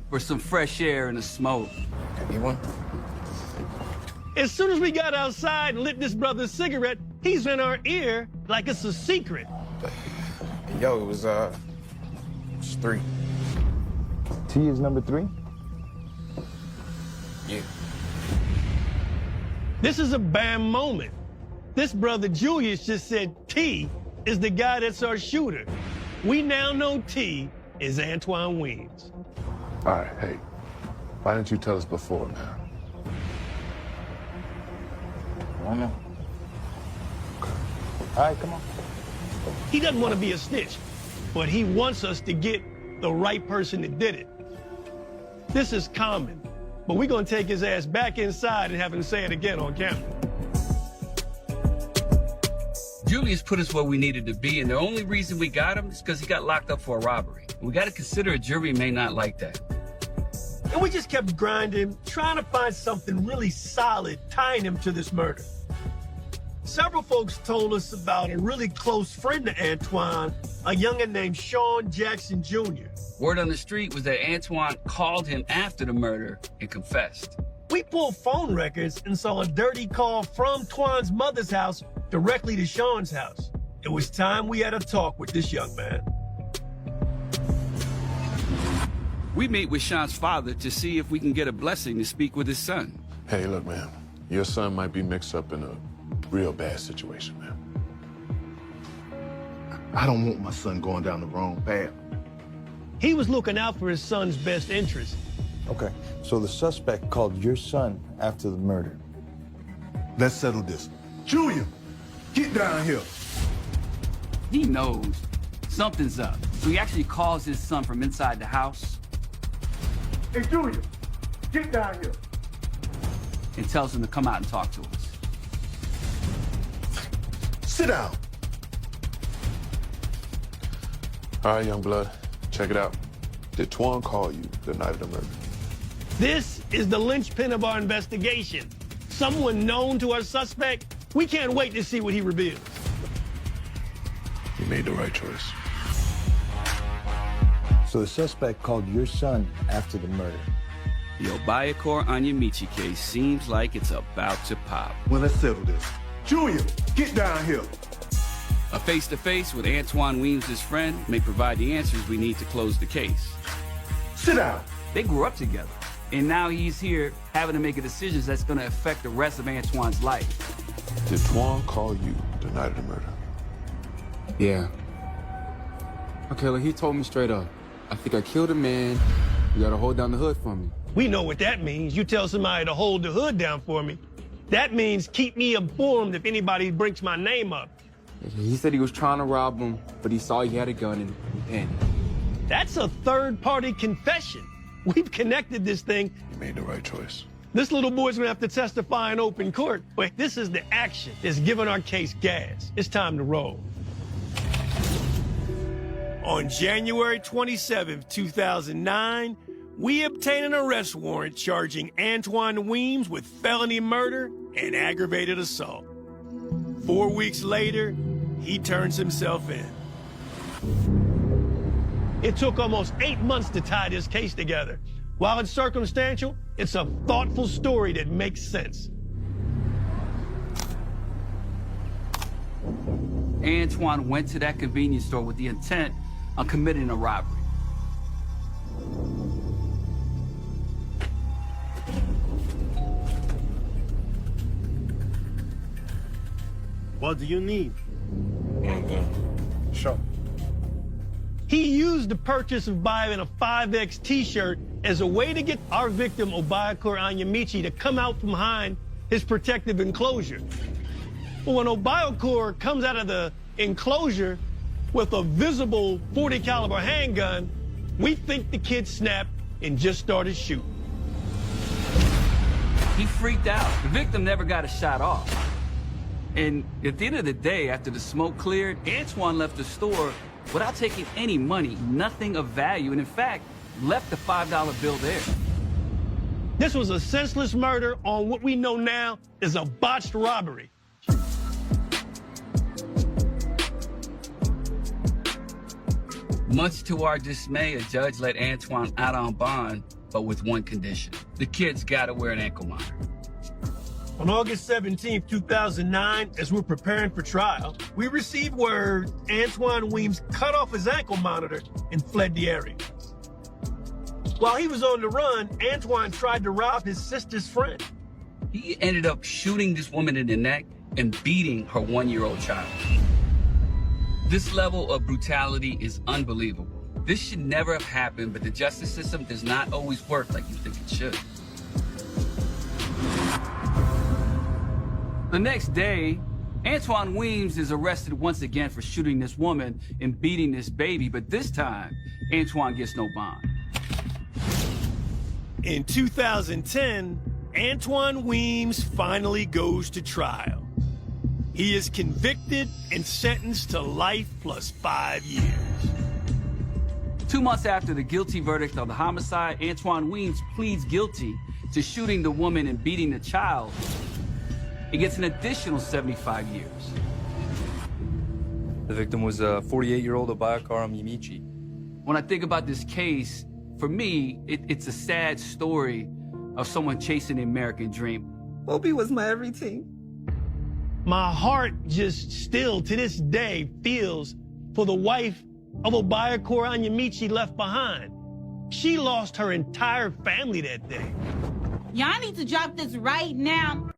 for some fresh air and a smoke. You want? As soon as we got outside and lit this brother's cigarette, he's in our ear like it's a secret. Yo, it was 3. T is number 3? Yeah. This is a bam moment. This brother Julius just said T is the guy that's our shooter. We now know T is Antoine Weems. All right, hey, why didn't you tell us before, man? I don't know. All right, come on. He doesn't want to be a snitch, but he wants us to get the right person that did it. This is common, but we're going to take his ass back inside and have him say it again on camera. Julius put us where we needed to be, and the only reason we got him is because he got locked up for a robbery. We got to consider a jury may not like that. And we just kept grinding, trying to find something really solid tying him to this murder. several folks told us about a really close friend to Antoine, a youngin' named Sean Jackson Jr. Word on the street was that Antoine called him after the murder and confessed. We pulled phone records and saw a dirty call from Twan's mother's house directly to Sean's house. It was time we had a talk with this young man. We meet with Sean's father to see if we can get a blessing to speak with his son. Hey, look, man. Your son might be mixed up in a real bad situation, man. I don't want my son going down the wrong path. He was looking out for his son's best interest. Okay, so the suspect called your son after the murder. Let's settle this. Junior, get down here. He knows something's up, so he actually calls his son from inside the house. Hey, Junior, get down here. And tells him to come out and talk to us. Sit down. All right, young blood, check it out. Did Twan call you the night of the murder? This is the linchpin of our investigation. Someone known to our suspect. We can't wait to see what he reveals. You made the right choice. So the suspect called your son after the murder. The Obayakor Anyamichi case seems like it's about to pop. Well, let's settle this. Junior, get down here. A face-to-face with Antoine Weems' friend may provide the answers we need to close the case. Sit down. They grew up together, and now he's here having to make a decision that's going to affect the rest of Antoine's life. Did Twan call you the night of the murder? Yeah. Okay, look, he told me straight up. I think I killed a man. You gotta hold down the hood for me. We know what that means. You tell somebody to hold the hood down for me. That means keep me informed if anybody brings my name up. He said he was trying to rob him, but he saw he had a gun and panicked. That's a third-party confession. We've connected this thing. You made the right choice. This little boy's gonna have to testify in open court. But this is the action that's giving our case gas. It's time to roll. On January 27, 2009, we obtained an arrest warrant charging Antoine Weems with felony murder and aggravated assault. 4 weeks later, he turns himself in. It took almost 8 months to tie this case together. While it's circumstantial, it's a thoughtful story that makes sense. Antoine went to that convenience store with the intent on committing a robbery. What do you need? Sure. He used the purchase of buying a 5X t-shirt as a way to get our victim, Obayakor Anyamichi, to come out from behind his protective enclosure. But when Obayakor comes out of the enclosure with a visible .40 caliber handgun, we think the kid snapped and just started shooting. He freaked out. The victim never got a shot off. And at the end of the day, after the smoke cleared, Antoine left the store without taking any money, nothing of value, and in fact, left the $5 bill there. This was a senseless murder on what we know now is a botched robbery. Much to our dismay, a judge let Antoine out on bond, but with one condition. The kid's gotta wear an ankle monitor. On August 17, 2009, as we're preparing for trial, we received word Antoine Weems cut off his ankle monitor and fled the area. While he was on the run, Antoine tried to rob his sister's friend. He ended up shooting this woman in the neck and beating her 1-year-old child. This level of brutality is unbelievable. This should never have happened, but the justice system does not always work like you think it should. The next day, Antoine Weems is arrested once again for shooting this woman and beating this baby, but this time, Antoine gets no bond. In 2010, Antoine Weems finally goes to trial. He is convicted and sentenced to life plus 5 years. 2 months after the guilty verdict of the homicide, Antoine Weems pleads guilty to shooting the woman and beating the child. it gets an additional 75 years. The victim was a 48-year-old Obayakara Mimichi. When I think about this case, for me, it's a sad story of someone chasing the American dream. Obi was my everything. My heart just still, to this day, feels for the wife of Obayakara Onyemichi left behind. She lost her entire family that day. Y'all need to drop this right now.